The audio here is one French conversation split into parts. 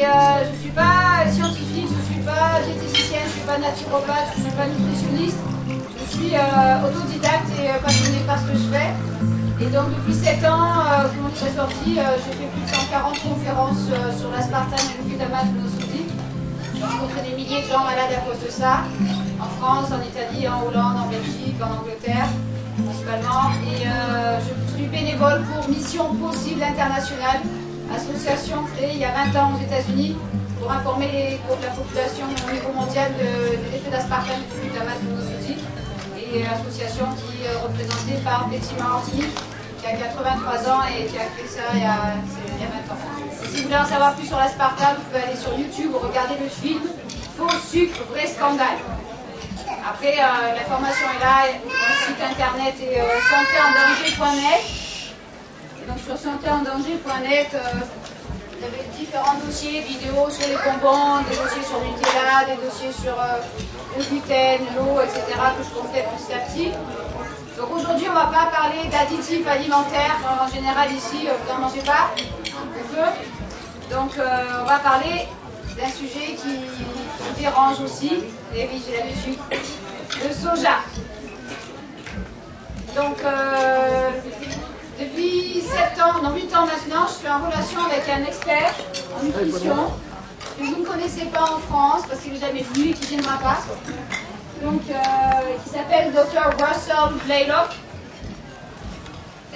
je ne suis pas scientifique, je ne suis pas diététicienne, je ne suis pas naturopathe, je ne suis pas nutritionniste. Je suis autodidacte et passionnée par ce que je fais. Et donc depuis 7 ans, quand je suis sortie, j'ai fait plus de 140 conférences sur l'aspartame et le glutamates monosodique. J'ai rencontré des milliers de gens malades à cause de ça, en France, en Italie, en Hollande, en Belgique, en Angleterre, principalement. Et je suis bénévole pour Mission Possible Internationale, association créée il y a 20 ans aux États-Unis pour informer la population au niveau mondial des effets d'aspartame et du glutamate monosodique. Et association qui est représentée par Betty Martini, qui a 83 ans et qui a créé ça il y a 20 ans. Et si vous voulez en savoir plus sur l'aspartame, vous pouvez aller sur YouTube ou regarder le film Faux sucre, vrai scandale. Après, l'information est là, mon site internet est santéendanger.net. Et donc sur santéendanger.net, vous avez différents dossiers, vidéos sur les bonbons, des dossiers sur Nutella, des dossiers sur le gluten, l'eau, etc. que je complète petit à petit. Donc aujourd'hui, on ne va pas parler d'additifs alimentaires. En général, ici, vous n'en mangez pas, ou peu. Donc on va parler d'un sujet qui vous dérange aussi. Et oui, j'ai l'habitude. Le soja. Donc depuis 7 ans, non 8 ans maintenant, je suis en relation avec un expert en nutrition que vous ne connaissez pas en France parce qu'il n'est jamais venu et qui ne viendra pas. Donc, qui s'appelle Dr. Russell Blaylock.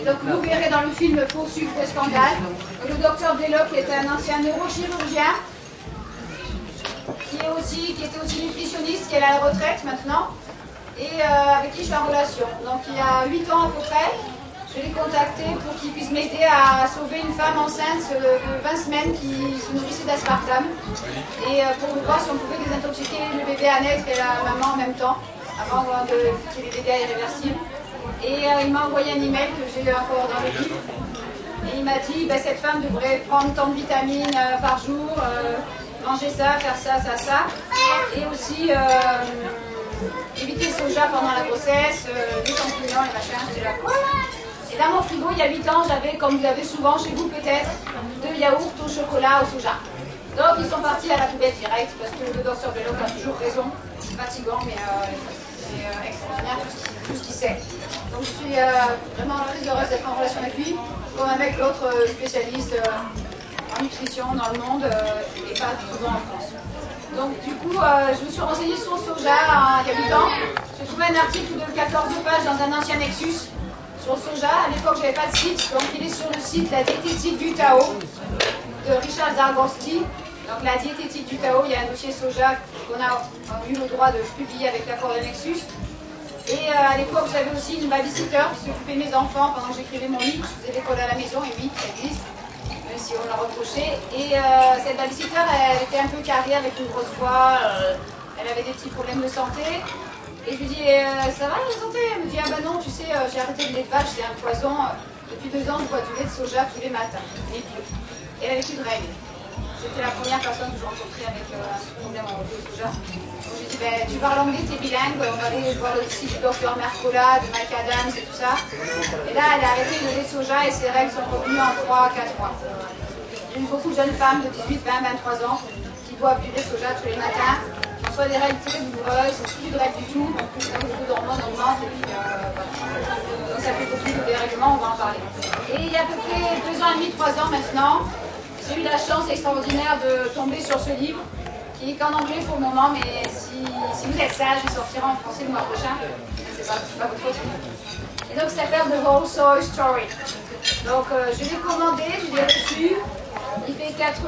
Et donc, vous verrez dans le film Faux sucre et scandale. Le Dr. Blaylock est un ancien neurochirurgien qui était aussi nutritionniste, qui est à la retraite maintenant, et avec qui je suis en relation. Donc, il y a 8 ans à peu près, je l'ai contacté pour qu'il puisse m'aider à sauver une femme enceinte de 20 semaines qui se nourrissait d'aspartame. Et pour voir si on pouvait désintoxiquer le bébé à naître et la maman en même temps, avant que les bébés irréversibles. Et il m'a envoyé un email que j'ai encore dans le livre. Et il m'a dit, cette femme devrait prendre tant de vitamines par jour, manger ça, faire ça, ça, ça. Et aussi éviter le soja pendant la grossesse, les champignons, les machins, c'est là. Et dans mon frigo, il y a 8 ans, j'avais, comme vous avez souvent chez vous peut-être, 2 yaourts au chocolat au soja. Donc ils sont partis à la poubelle directe parce que le docteur Blaylock a toujours raison. C'est fatigant, mais c'est extraordinaire tout ce qu'il sait. Donc je suis vraiment très heureuse d'être en relation avec lui, comme avec l'autre spécialiste en nutrition dans le monde et pas souvent en France. Donc du coup, je me suis renseignée sur le soja il y a 8 ans. J'ai trouvé un article de 14 pages dans un ancien Nexus sur le soja. À l'époque, je n'avais pas de site, donc il est sur le site La diététique du Tao de Richard Zargorski. Donc la diététique du Tao, il y a un dossier soja qu'on a eu le droit de publier avec l'accord de Nexus. Et à l'époque, j'avais aussi une babysitter qui s'occupait de mes enfants pendant que j'écrivais mon livre. Je faisais l'école à la maison, et oui, ça existe, même si on l'a reproché. Et cette babysitter, elle était un peu carrée avec une grosse voix, elle avait des petits problèmes de santé. Et je lui dis, ça va la santé? Elle me dit, ah bah non, tu sais, j'ai arrêté le lait de vache, c'est un poison. Depuis 2 ans, je bois du lait de soja tous les matins, et bio. Et elle avait plus de règles. C'était la première personne que j'ai rencontrée avec un problème en lait de soja. Donc je lui dis, tu parles anglais, t'es bilingue, on va aller voir le site du docteur Mercola, de Mike Adams et tout ça. Et là, elle a arrêté le lait de soja et ses règles sont revenues en 3-4 mois. J'ai eu beaucoup de jeunes femmes de 18, 20, 23 ans qui boivent du lait de soja tous les matins. Soit des règles très douloureuses, plus de règles du tout, donc le taux d'hormones augmente et puis voilà. Donc ça fait beaucoup de dérèglements, on va en parler. Et il y a à peu près 2 ans et demi, 3 ans maintenant, j'ai eu la chance extraordinaire de tomber sur ce livre, qui est qu'en anglais pour le moment, mais si vous êtes sage, il sortira en français le mois prochain. C'est pas votre faute. Et donc ça s'appelle The Whole Soy Story. Donc je l'ai commandé, je l'ai reçu. Il fait 400,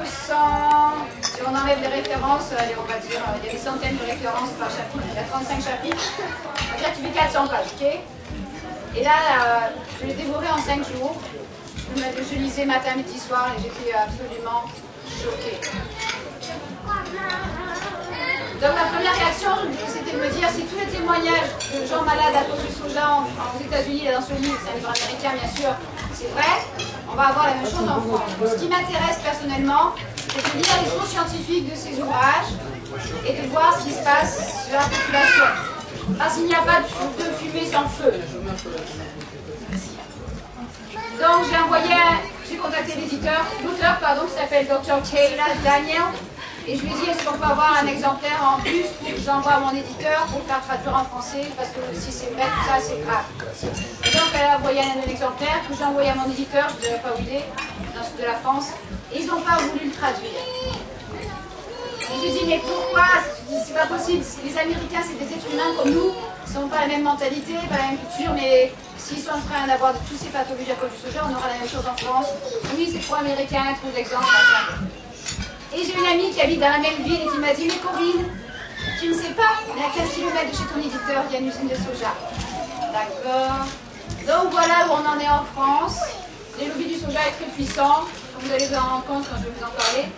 si on enlève les références, allez, on va dire, il y a des centaines de références par chapitre, il y a 35 chapitres, on va dire qu'il fait 400 pages, ok? Et là, je l'ai dévoré en 5 jours, je lisais matin, midi, soir, et j'étais absolument choquée. Donc la première réaction, c'était de me dire, si tous les témoignages de gens malades à cause du soja aux États-Unis, dans ce livre, c'est un livre américain bien sûr, c'est vrai, on va avoir la même chose en France. Ce qui m'intéresse personnellement, c'est de lire les sources scientifiques de ces ouvrages et de voir ce qui se passe sur la population. Parce qu'il n'y a pas de fumée sans feu. Donc j'ai envoyé j'ai contacté l'auteur qui s'appelle Dr. Kayla Daniel. Et je lui ai dit, est-ce qu'on peut avoir un exemplaire en plus que j'envoie à mon éditeur pour faire traduire en français, parce que si c'est vrai, tout ça, c'est grave. Et donc, elle a envoyé un exemplaire que j'ai envoyé à mon éditeur, je ne dirais pas où il est, dans le sud de la France, et ils n'ont pas voulu le traduire. Et je lui ai dit, mais pourquoi? C'est pas possible. Les Américains, c'est des êtres humains comme nous, ils n'ont pas la même mentalité, pas la même culture, mais s'ils sont en train d'avoir toutes ces pathologies à cause du soja, on aura la même chose en France. Oui, c'est pro-américain, trop d'exemples. Et j'ai une amie qui habite dans la même ville et qui m'a dit, mais Corinne, tu ne sais pas, mais à 15 km de chez ton éditeur, il y a une usine de soja. D'accord. Donc voilà où on en est en France. Le lobby du soja est très puissant, comme vous allez vous en rendre compte quand je vais vous en parler.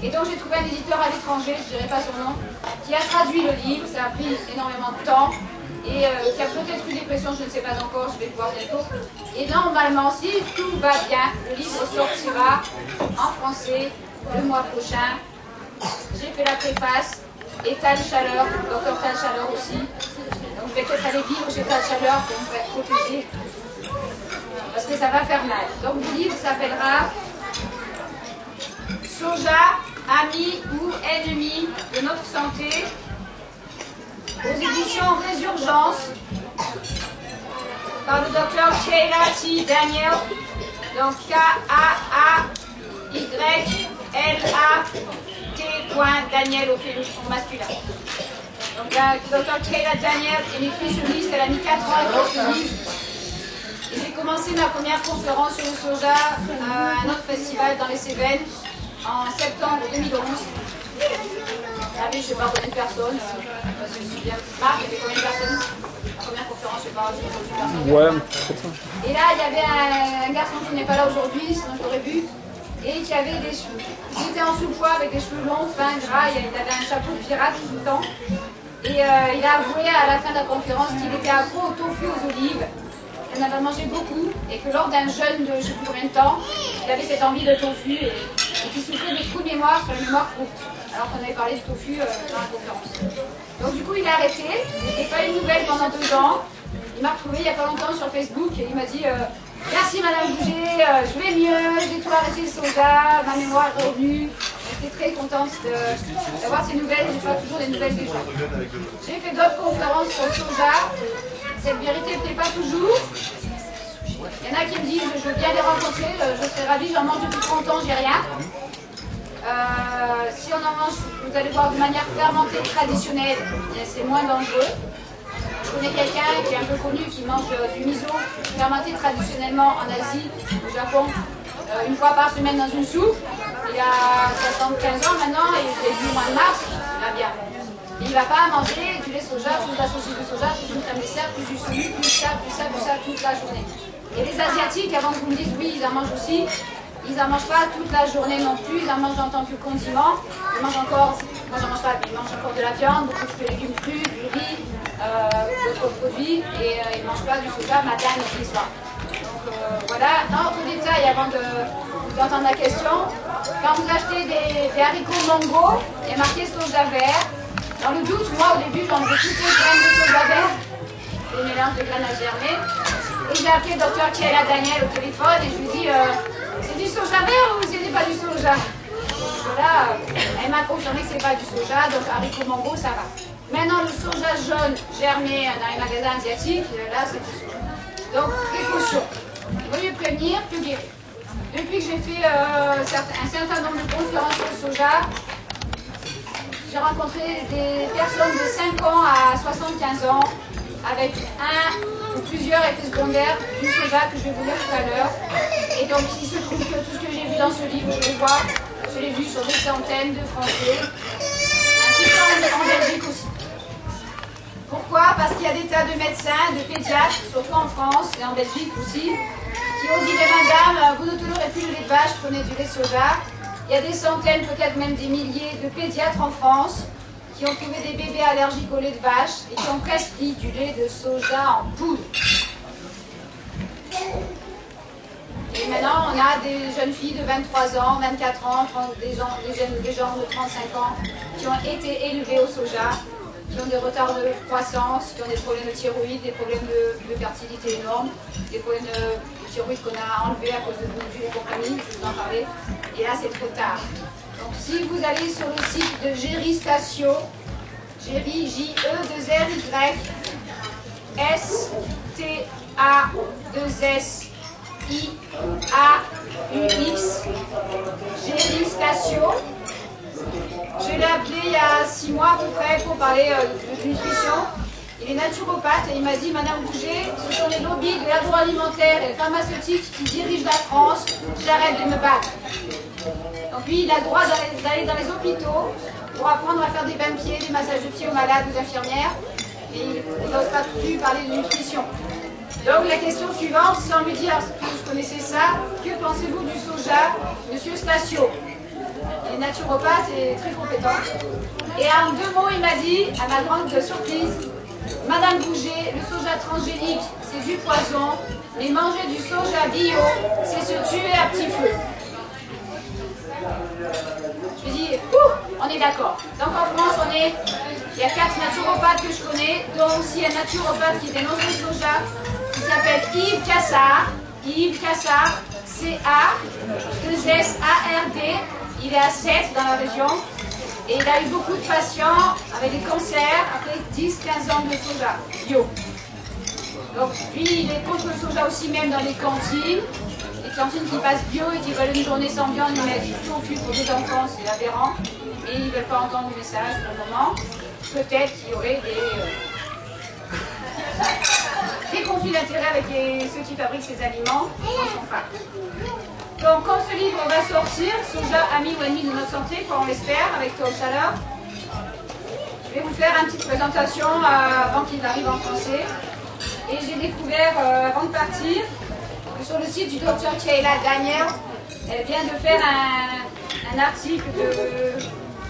Et donc j'ai trouvé un éditeur à l'étranger, je ne dirai pas son nom, qui a traduit le livre, ça a pris énormément de temps, et qui a peut-être eu des pressions, je ne sais pas encore, je vais voir bientôt. Et normalement, si tout va bien, le livre sortira en français le mois prochain. J'ai fait la préface, et Tal Chaleur, Dr. Tal Chaleur aussi. Donc je vais peut-être aller vivre chez Tal Chaleur pour me faire protéger, parce que ça va faire mal. Donc le livre s'appellera Soja, ami ou ennemi de notre santé, aux éditions Résurgence, par le docteur Kayla T. Daniel, donc K-A-A-Y-L-A-T. Daniel au masculin. Donc la docteur Kayla Daniel, elle écrit ce livre, elle a mis 4 ans à écrire ce livre. Et j'ai commencé ma première conférence sur le soja à un autre festival dans les Cévennes en septembre 2011. Il y avait, je ne sais pas combien de personnes, parce que je me souviens. Marc, il y avait combien de personnes? La première conférence, je ne sais pas, je ne sais pas combien de personnes. Ouais, et là, il y avait un garçon qui n'est pas là aujourd'hui, sinon je l'aurais vu, et qui avait des cheveux. Il était en sous-poids avec des cheveux longs, fins, gras, il avait un chapeau de pirate tout le temps. Et il a avoué à la fin de la conférence qu'il était accro au tofu aux olives. Il en avait mangé beaucoup, et que lors d'un jeûne de je ne sais plus combien de temps, il avait cette envie de tofu et qu'il souffrait de trous de mémoire sur la mémoire courte, alors qu'on avait parlé de tofu dans la conférence. Donc du coup il a arrêté, il n'a pas eu de nouvelles pendant 2 ans. Il m'a retrouvé il n'y a pas longtemps sur Facebook et il m'a dit merci Madame Bouger, je vais mieux, j'ai tout arrêté le soja, ma mémoire est revenue. J'étais très contente d'avoir ces nouvelles, je vois toujours des nouvelles des gens. J'ai fait d'autres conférences sur le soja, cette vérité ne plaît pas toujours. Il y en a qui me disent je veux bien les rencontrer, je serais ravie, j'en mange depuis 30 ans, j'ai rien. Si on en mange, vous allez voir de manière fermentée traditionnelle, c'est moins dangereux. Je connais quelqu'un qui est un peu connu qui mange du miso fermenté traditionnellement en Asie, au Japon, une fois par semaine dans une soupe. Il a 75 ans maintenant et il est du mois de mars, il va bien. Il ne va pas manger du lait soja, plus de la saucisse de soja, plus une crème dessert, plus du soumis, plus ça, toute la journée. Et les Asiatiques, avant que vous me dites oui, ils en mangent aussi, ils n'en mangent pas toute la journée non plus, ils en mangent en tant que condiment. Ils mangent encore, moi j'en mange pas, mais ils mangent encore de la viande, beaucoup de légumes crus, du riz, d'autres produits, et ils ne mangent pas du soja matin et soir. Donc voilà, un autre détail avant d'entendre la question. Quand vous achetez des haricots mango, il y a marqué soja vert. Dans le doute, moi au début j'enlevais toutes les graines de soja vert, les mélanges de graines à germer. Et j'ai appelé le docteur Kayla Daniel au téléphone et je lui ai dit c'est du soja vert ou c'est pas du soja? Voilà, elle m'a confirmé que c'est pas du soja, donc haricot mango ça va. Maintenant le soja jaune germé dans les magasins asiatiques, là c'est du soja. Donc précaution, il vaut mieux prévenir que guérir. Depuis que j'ai fait un certain nombre de conférences sur le soja, j'ai rencontré des personnes de 5 ans à 75 ans avec un ou plusieurs effets secondaires du soja que je vais vous lire tout à l'heure. Et donc il se trouve que tout ce que j'ai vu dans ce livre, je le vois, je l'ai vu sur des centaines de Français, un petit peu en Belgique aussi. Pourquoi? Parce qu'il y a des tas de médecins, de pédiatres, surtout en France et en Belgique aussi, qui ont dit, mais madame, vous ne tolérer plus le lait de vache, prenez du lait de soja. Il y a des centaines, peut-être même des milliers de pédiatres en France qui ont trouvé des bébés allergiques au lait de vache et qui ont prescrit du lait de soja en poudre. Et maintenant, on a des jeunes filles de 23 ans, 24 ans, des gens de 35 ans qui ont été élevés au soja qui ont des retards de croissance, qui ont des problèmes de thyroïde, des problèmes de fertilité énormes, des problèmes de thyroïde qu'on a enlevés à cause de bougie et compagnie, je vais vous en parler. Et là, c'est trop tard. Donc, si vous allez sur le site de Geristatio, Géry, J-E-2-R-Y, S-T-A-2-S-I-A-U-X, Geristatio. Je l'ai appelé il y a 6 mois à peu près pour parler de nutrition. Il est naturopathe et il m'a dit, Madame Bouger, ce sont les lobbies de l'agroalimentaire et pharmaceutique qui dirigent la France, j'arrête de me battre. Donc lui, il a le droit d'aller dans les hôpitaux pour apprendre à faire des bains de pieds, des massages de pieds aux malades, aux infirmières, et il n'ose pas plus parler de nutrition. Donc la question suivante, sans lui dire que je connaissais ça, que pensez-vous du soja, Monsieur Stasio? Il est naturopathe et très compétent. Et en 2 mots, il m'a dit, à ma grande surprise, Madame Bouger, le soja transgénique, c'est du poison, mais manger du soja bio, c'est se tuer à petit feu. Je dis, on est d'accord. Donc en France, il y a 4 naturopathes que je connais, dont aussi un naturopathe qui dénonce le soja, qui s'appelle Yves Cassard. Yves Cassard, C-A-2-S-A-R-D. Il est à 7 dans la région. Et il a eu beaucoup de patients avec des cancers après 10-15 ans de soja bio. Donc lui, il est contre le soja aussi même dans les cantines. Les cantines qui passent bio et qui veulent une journée sans viande, ils mettent du tofu pour des enfants, c'est aberrant. Mais ils ne veulent pas entendre le message pour le moment. Peut-être qu'il y aurait des conflits d'intérêts avec ceux qui fabriquent ces aliments, on ne sait pas. Donc quand ce livre va sortir, Soja, ami ou ennemi de notre santé, comme on l'espère, avec Tom Chaleur, je vais vous faire une petite présentation avant qu'il arrive en français. Et j'ai découvert, avant de partir, que sur le site du docteur Kayla Daniel, elle vient de faire un article de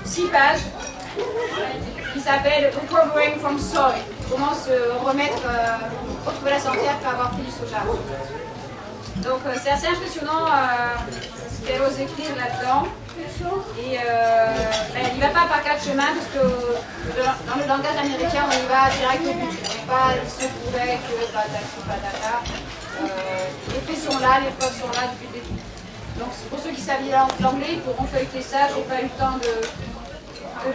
6 pages qui s'appelle Recovering from Soy. Comment se remettre, retrouver la santé après avoir pris du soja. Donc c'est assez impressionnant ce qu'elle ose écrire là-dedans. Et elle n'y va pas par 4 chemins parce que dans le langage américain on y va direct au but. On n'est pas il se pourrait que patata. Les faits sont là, les preuves sont là depuis le début. Donc pour ceux qui savent l'anglais, ils pourront feuilleter ça. Je n'ai pas eu le temps de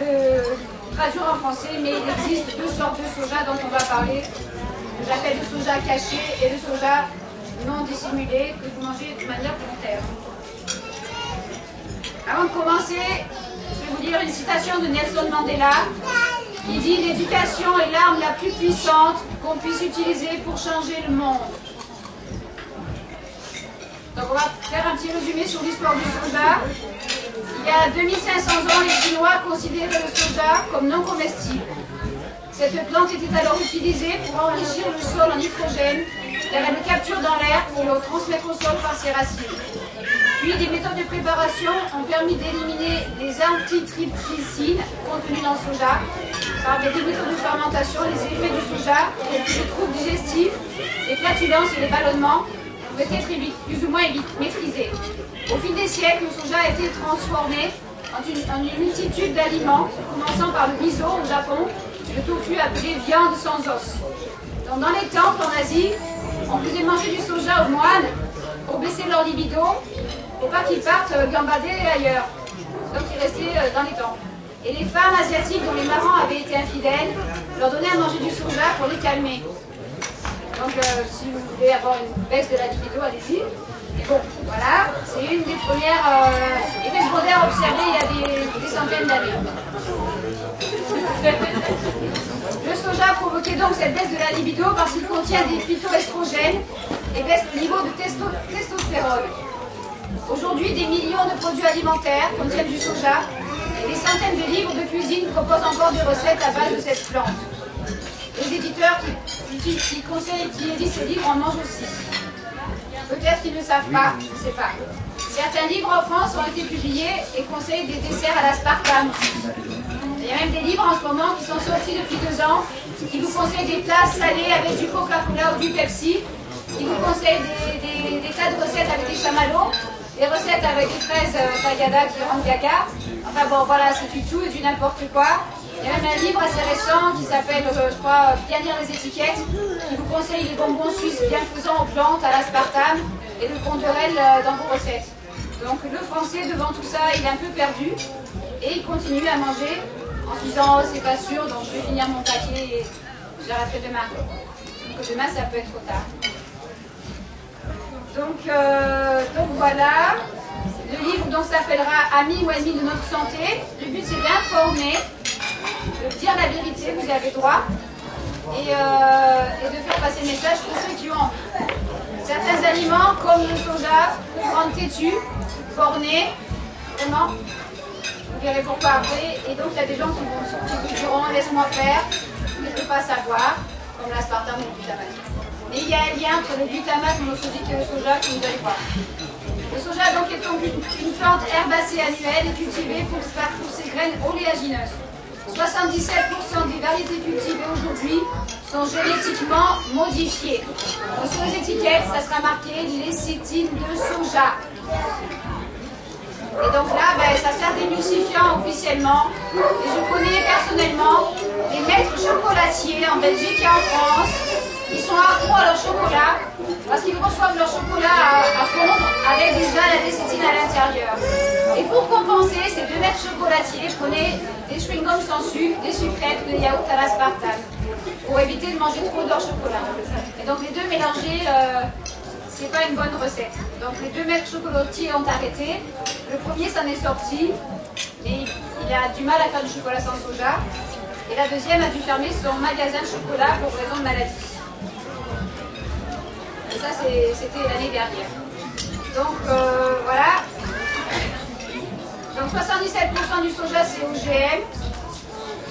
le traduire en français, mais il existe 2 sortes de soja dont on va parler. J'appelle le soja caché et le soja non dissimulé que vous mangez de manière volontaire. Avant de commencer, je vais vous lire une citation de Nelson Mandela qui dit « L'éducation est l'arme la plus puissante qu'on puisse utiliser pour changer le monde ». Donc on va faire un petit résumé sur l'histoire du soja. Il y a 2500 ans, les Chinois considéraient le soja comme non comestible. Cette plante était alors utilisée pour enrichir le sol en nitrogène, car elle le capture dans l'air pour le transmettre au sol par ses racines. Puis des méthodes de préparation ont permis d'éliminer les antitrypsines contenues dans le soja par des méthodes de fermentation. Les effets du soja, les troubles digestifs, les flatulences et les ballonnements pouvaient être plus ou moins maîtrisés. Au fil des siècles, le soja a été transformé en une multitude d'aliments, commençant par le miso au Japon, le tofu appelé viande sans os. Donc dans les temples en Asie, on faisait manger du soja aux moines pour baisser leur libido, pour pas qu'ils partent gambader ailleurs. Donc ils restaient dans les temples. Et les femmes asiatiques dont les marans avaient été infidèles, leur donnaient à manger du soja pour les calmer. Donc si vous voulez avoir une baisse de la libido, allez-y. Et bon, voilà, c'est une des premières effets secondaires observés il y a des centaines d'années. Le soja provoquait donc cette baisse de la libido parce qu'il contient des phytoestrogènes et baisse le niveau de testostérone. Aujourd'hui, des millions de produits alimentaires contiennent du soja et des centaines de livres de cuisine proposent encore des recettes à base de cette plante. Les éditeurs qui éditent ces livres en mangent aussi. Peut-être qu'ils ne savent pas, je ne sais pas. Certains livres en France ont été publiés et conseillent des desserts à l'aspartame. Il y a même des livres en ce moment qui sont sortis depuis 2 ans qui vous conseillent des plats salés avec du Coca-Cola ou du Pepsi, qui vous conseillent des tas de recettes avec des chamallows, des recettes avec des fraises paillada qui rendent gaga. Enfin bon, voilà, c'est du tout et du n'importe quoi. Il y a même un livre assez récent qui s'appelle, je crois, Bien lire les étiquettes, qui vous conseille les bonbons suisses bienfaisants aux plantes, à l'aspartame et le condorel dans vos recettes. Donc le français, devant tout ça, il est un peu perdu et il continue à manger en se disant oh, c'est pas sûr, donc je vais finir mon paquet et j'arrêterai demain. Donc demain, ça peut être trop tard. Donc voilà. Le livre donc s'appellera Amis ou ennemis de notre santé. Le but c'est d'informer, de dire la vérité, vous avez droit, et de faire passer le message pour ceux qui ont envie. Certains aliments comme le soja peuvent rendre têtu, borné, vraiment, vous verrez pourquoi après. Et donc il y a des gens qui diront laisse-moi faire, mais je ne peux pas savoir, comme l'aspartame ou le glutamate. Mais il y a un lien entre le glutamate monosodique et le soja que vous allez voir. Le soja donc est donc une plante herbacée annuelle et cultivée pour ses graines oléagineuses. 77% des variétés cultivées aujourd'hui sont génétiquement modifiées. Donc sur les étiquettes, ça sera marqué lécithine de soja. Et donc là, ça sert d'émulsifiant officiellement. Et je connais personnellement des maîtres chocolatiers en Belgique et en France. Ils sont accros à leur chocolat parce qu'ils reçoivent leur chocolat à fondre avec déjà la lécithine à l'intérieur. Et pour compenser, ces deux maîtres chocolatiers prenaient des chewing-gums sans sucre, des sucrètes, de yaourt à l'aspartame pour éviter de manger trop de leur chocolat. Et donc les deux mélangés, c'est pas une bonne recette. Donc les deux maîtres chocolatiers ont arrêté. Le premier s'en est sorti, mais il a du mal à faire du chocolat sans soja. Et la deuxième a dû fermer son magasin de chocolat pour raison de maladie. Et ça, c'était l'année dernière. Donc voilà. Donc 77% du soja, c'est OGM.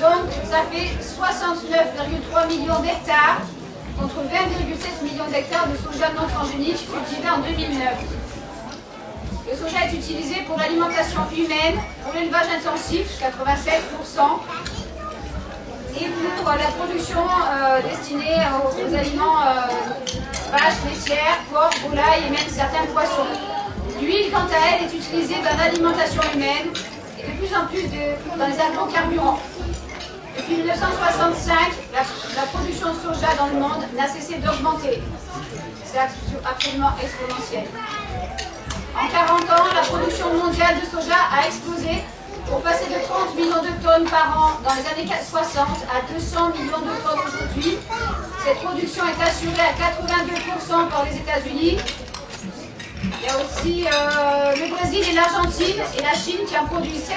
Donc ça fait 69,3 millions d'hectares contre 20,7 millions d'hectares de soja non transgénique cultivé en 2009. Le soja est utilisé pour l'alimentation humaine, pour l'élevage intensif, 87%, et pour la production destinée aux aliments vaches, laitières, porc, volailles et même certains poissons. L'huile, quant à elle, est utilisée dans l'alimentation humaine et de plus en plus dans les agrocarburants. Depuis 1965, la production de soja dans le monde n'a cessé d'augmenter. C'est absolument exponentiel. En 40 ans, la production mondiale de soja a explosé pour passer de 30 millions de tonnes par an dans les années 60 à 200 millions de tonnes aujourd'hui. Cette production est assurée à 82% par les États-Unis. Il y a aussi le Brésil et l'Argentine et la Chine qui en produisent 7%,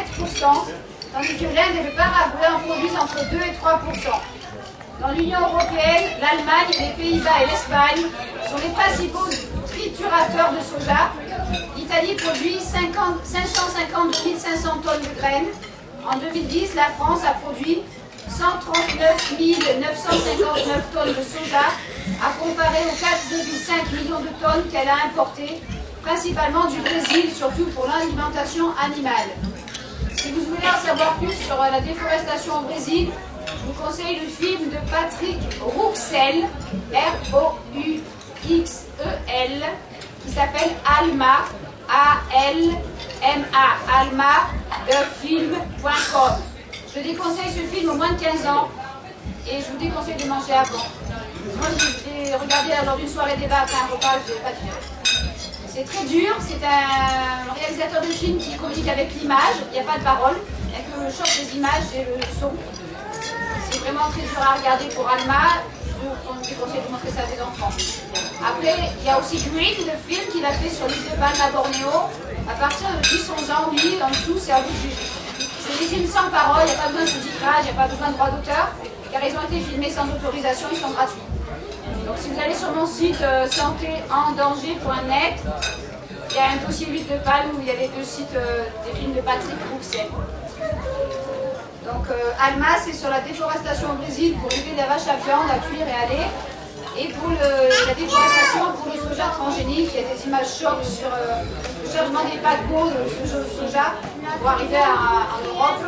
tandis que l'Inde et le Paraguay en produisent entre 2 et 3%. Dans l'Union européenne, l'Allemagne, les Pays-Bas et l'Espagne sont les principaux triturateurs de soja. L'Italie produit 550 500 tonnes de graines. En 2010, la France a produit 139 959 tonnes de soja, à comparer aux 4,5 millions de tonnes qu'elle a importées, principalement du Brésil, surtout pour l'alimentation animale. Si vous voulez en savoir plus sur la déforestation au Brésil, je vous conseille le film de Patrick Rouxel, R-O-U-X-E-L, qui s'appelle Alma, A-L-M-A, Alma, defilm.com. Je déconseille ce film au moins de 15 ans et je vous déconseille de manger avant. Moi, j'ai regardé lors d'une soirée débat après un repas, je n'ai pas digéré. C'est très dur, c'est un réalisateur de film qui communique avec l'image, il n'y a pas de parole, il n'y a que le choc des images et le son. C'est vraiment très dur à regarder pour Alma, je vous déconseille de montrer ça à des enfants. Après, il y a aussi Green, le film qu'il a fait sur l'île de Palma à Bornéo. À partir de 10-11 ans, oui, en dessous, c'est à vous de juger. C'est des films sans parole, il n'y a pas besoin de sous-titrage, il n'y a pas besoin de droit d'auteur, car ils ont été filmés sans autorisation, ils sont gratuits. Donc si vous allez sur mon site santéendanger.net, il y a un dossier huile de palme où il y a les deux sites des films de Patrick Rouxel. Donc Alma, c'est sur la déforestation au Brésil pour élever la vache à viande, à cuire et à lait. Et pour la déforestation pour le soja transgénique, il y a des images chocs sur le changement des paquebots de soja pour arriver en Europe,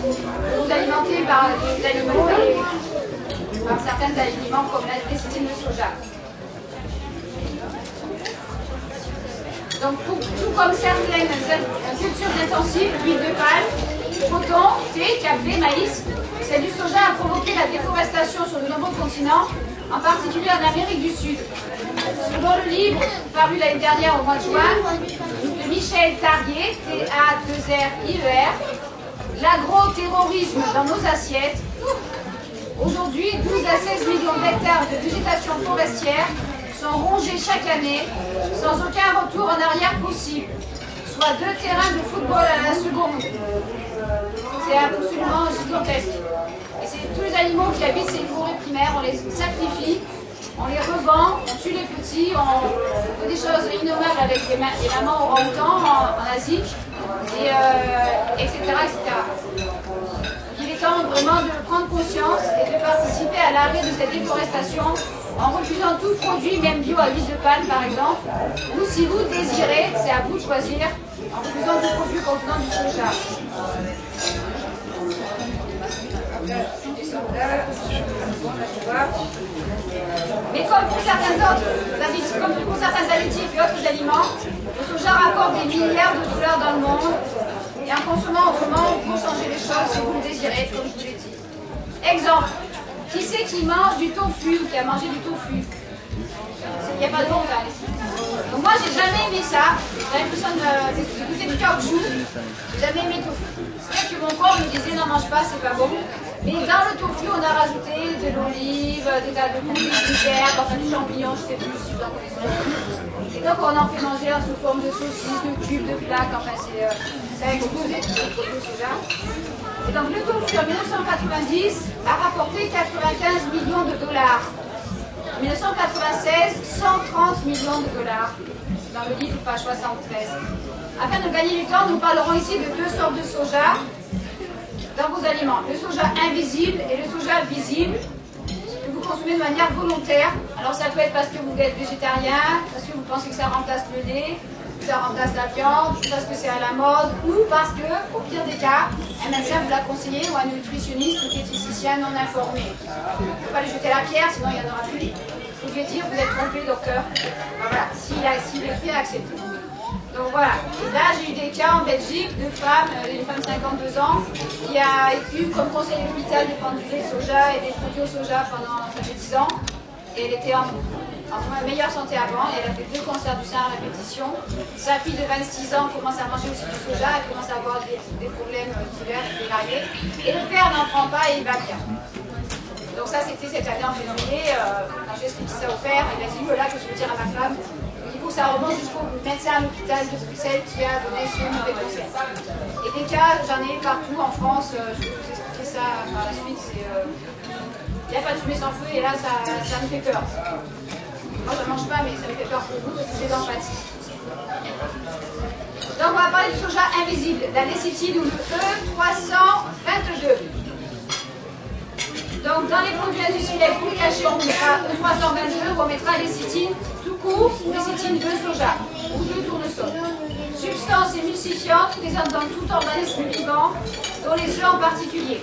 pour vous alimenter par des aliments et par certains aliments comme la lécithine de soja. Donc tout comme certaines cultures intensives, l'huile de palme, coton, thé, café, maïs. C'est du soja a provoqué la déforestation sur de nombreux continents, en particulier en Amérique du Sud. Selon le livre paru l'année dernière au mois de juin de Michel Tarier, T-A-2-R-I-E-R, L'agro-terrorisme dans nos assiettes. Aujourd'hui, 12 à 16 millions d'hectares de végétation forestière sont rongés chaque année, sans aucun retour en arrière possible, soit 2 terrains de football à la seconde. C'est absolument gigantesque. Et c'est tous les animaux qui habitent ces forêts primaires, on les sacrifie, on les revend, on tue les petits, on fait des choses innommables avec les mamans orang-outans en Asie, etc., etc. Il est temps vraiment de prendre conscience et de participer à l'arrêt de cette déforestation en refusant tout produit, même bio à l'huile de palme par exemple, ou si vous désirez, c'est à vous de choisir, en refusant tout produit contenant du soja. Mais comme pour certains additifs et autres aliments, le soja rapporte des milliards de dollars dans le monde. Et en consommant autrement, vous pouvez changer les choses si vous le désirez, comme je vous l'ai dit. Exemple, qui c'est qui mange du tofu ou qui a mangé du tofu? Il n'y a pas de honte là. Donc moi, j'ai jamais aimé ça. J'avais l'impression de goûter du caoutchouc. J'ai jamais aimé le tofu. C'est vrai que mon corps me disait n'en mange pas, c'est pas bon. Mais dans le tofu, on a rajouté de l'olive, des tas de herbes, enfin du champignon, je sais plus si vous en connaissez. Et donc on en fait manger sous forme de saucisses, de cubes, de plaques, enfin ça a explosé tout le soja. Et donc le tofu en 1990 a rapporté 95 millions de dollars. En 1996, 130 millions de dollars. Dans le livre, page 73. Afin de gagner du temps, nous parlerons ici de 2 sortes de soja dans vos aliments. Le soja invisible et le soja visible, que vous consommez de manière volontaire. Alors ça peut être parce que vous êtes végétarien, parce que vous pensez que ça remplace le lait, que ça remplace la viande, parce que c'est à la mode, ou parce que, au pire des cas, un médecin vous l'a conseillé ou un nutritionniste ou diététicien non informé. Il ne faut pas lui jeter la pierre, sinon il n'y en aura plus. Vous devez dire, vous êtes trompé, docteur. Voilà, s'il est prêt à accepter. Donc voilà, et là j'ai eu des cas en Belgique de femmes, une femme de 52 ans, qui a eu comme conseil de l'hôpital de prendre du lait de soja et des produits au soja pendant ça fait 10 ans. Et elle était en meilleure santé avant, et elle a fait 2 cancers du sein à répétition. Sa fille de 26 ans commence à manger aussi du soja, elle commence à avoir des problèmes divers et variés. Et le père n'en prend pas et il va bien. Donc ça c'était cette année en février, quand j'ai expliqué ça au père, il a dit voilà que je veux dire à ma femme. Du coup, ça remonte jusqu'au médecin à l'hôpital de Bruxelles qui a donné ce mauvais conseil. Et des cas, j'en ai partout en France, je vais vous expliquer ça par la suite. Il n'y a pas de fumée sans feu et là, ça me fait peur. Moi, je ne mange pas, mais ça me fait peur pour vous parce que c'est d'empathie. Donc, on va parler du soja invisible, la lécithine ou le E322. Donc, dans les produits industriels pour les cachets, on mettra E322, on mettra lécithine tout court ou lécithine de soja ou de tournesol. Substance émulsifiante présente dans tout organisme vivant, dont les œufs en particulier.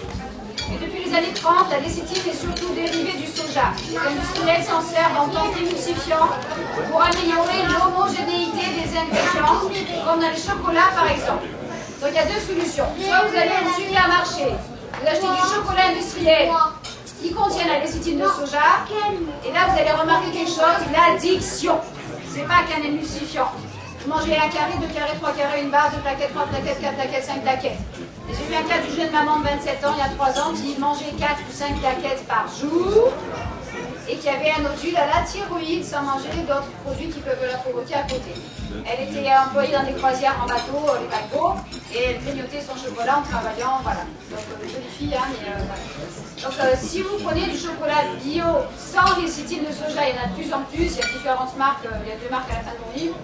Et depuis les années 30, la lécithine est surtout dérivée du soja. Les industriels s'en servent en tant qu'émulsifiant pour améliorer l'homogénéité des ingrédients, comme dans les chocolats par exemple. Donc il y a 2 solutions. Soit vous allez au supermarché, vous achetez du chocolat industriel qui contient la lécithine de soja, et là vous allez remarquer quelque chose, l'addiction. C'est pas qu'un émulsifiant. Vous mangez 1 carré, 2 carrés, 3 carrés, une barre, 2 plaquettes, 3 plaquettes, 4 plaquettes, 5 plaquettes. Et j'ai eu un cas d'une jeune maman de 27 ans, il y a 3 ans, qui mangeait 4 ou 5 plaquettes par jour, et qui avait un nodule à la thyroïde sans manger d'autres produits qui peuvent la provoquer à côté. Elle était employée dans des croisières en bateau, les paquebots, et elle grignotait son chocolat en travaillant, voilà. Donc, jolie fille, hein, mais voilà. Donc, si vous prenez du chocolat bio sans lécithine de soja, il y en a de plus en plus, il y a différentes marques, il y a 2 marques à la fin de mon livre.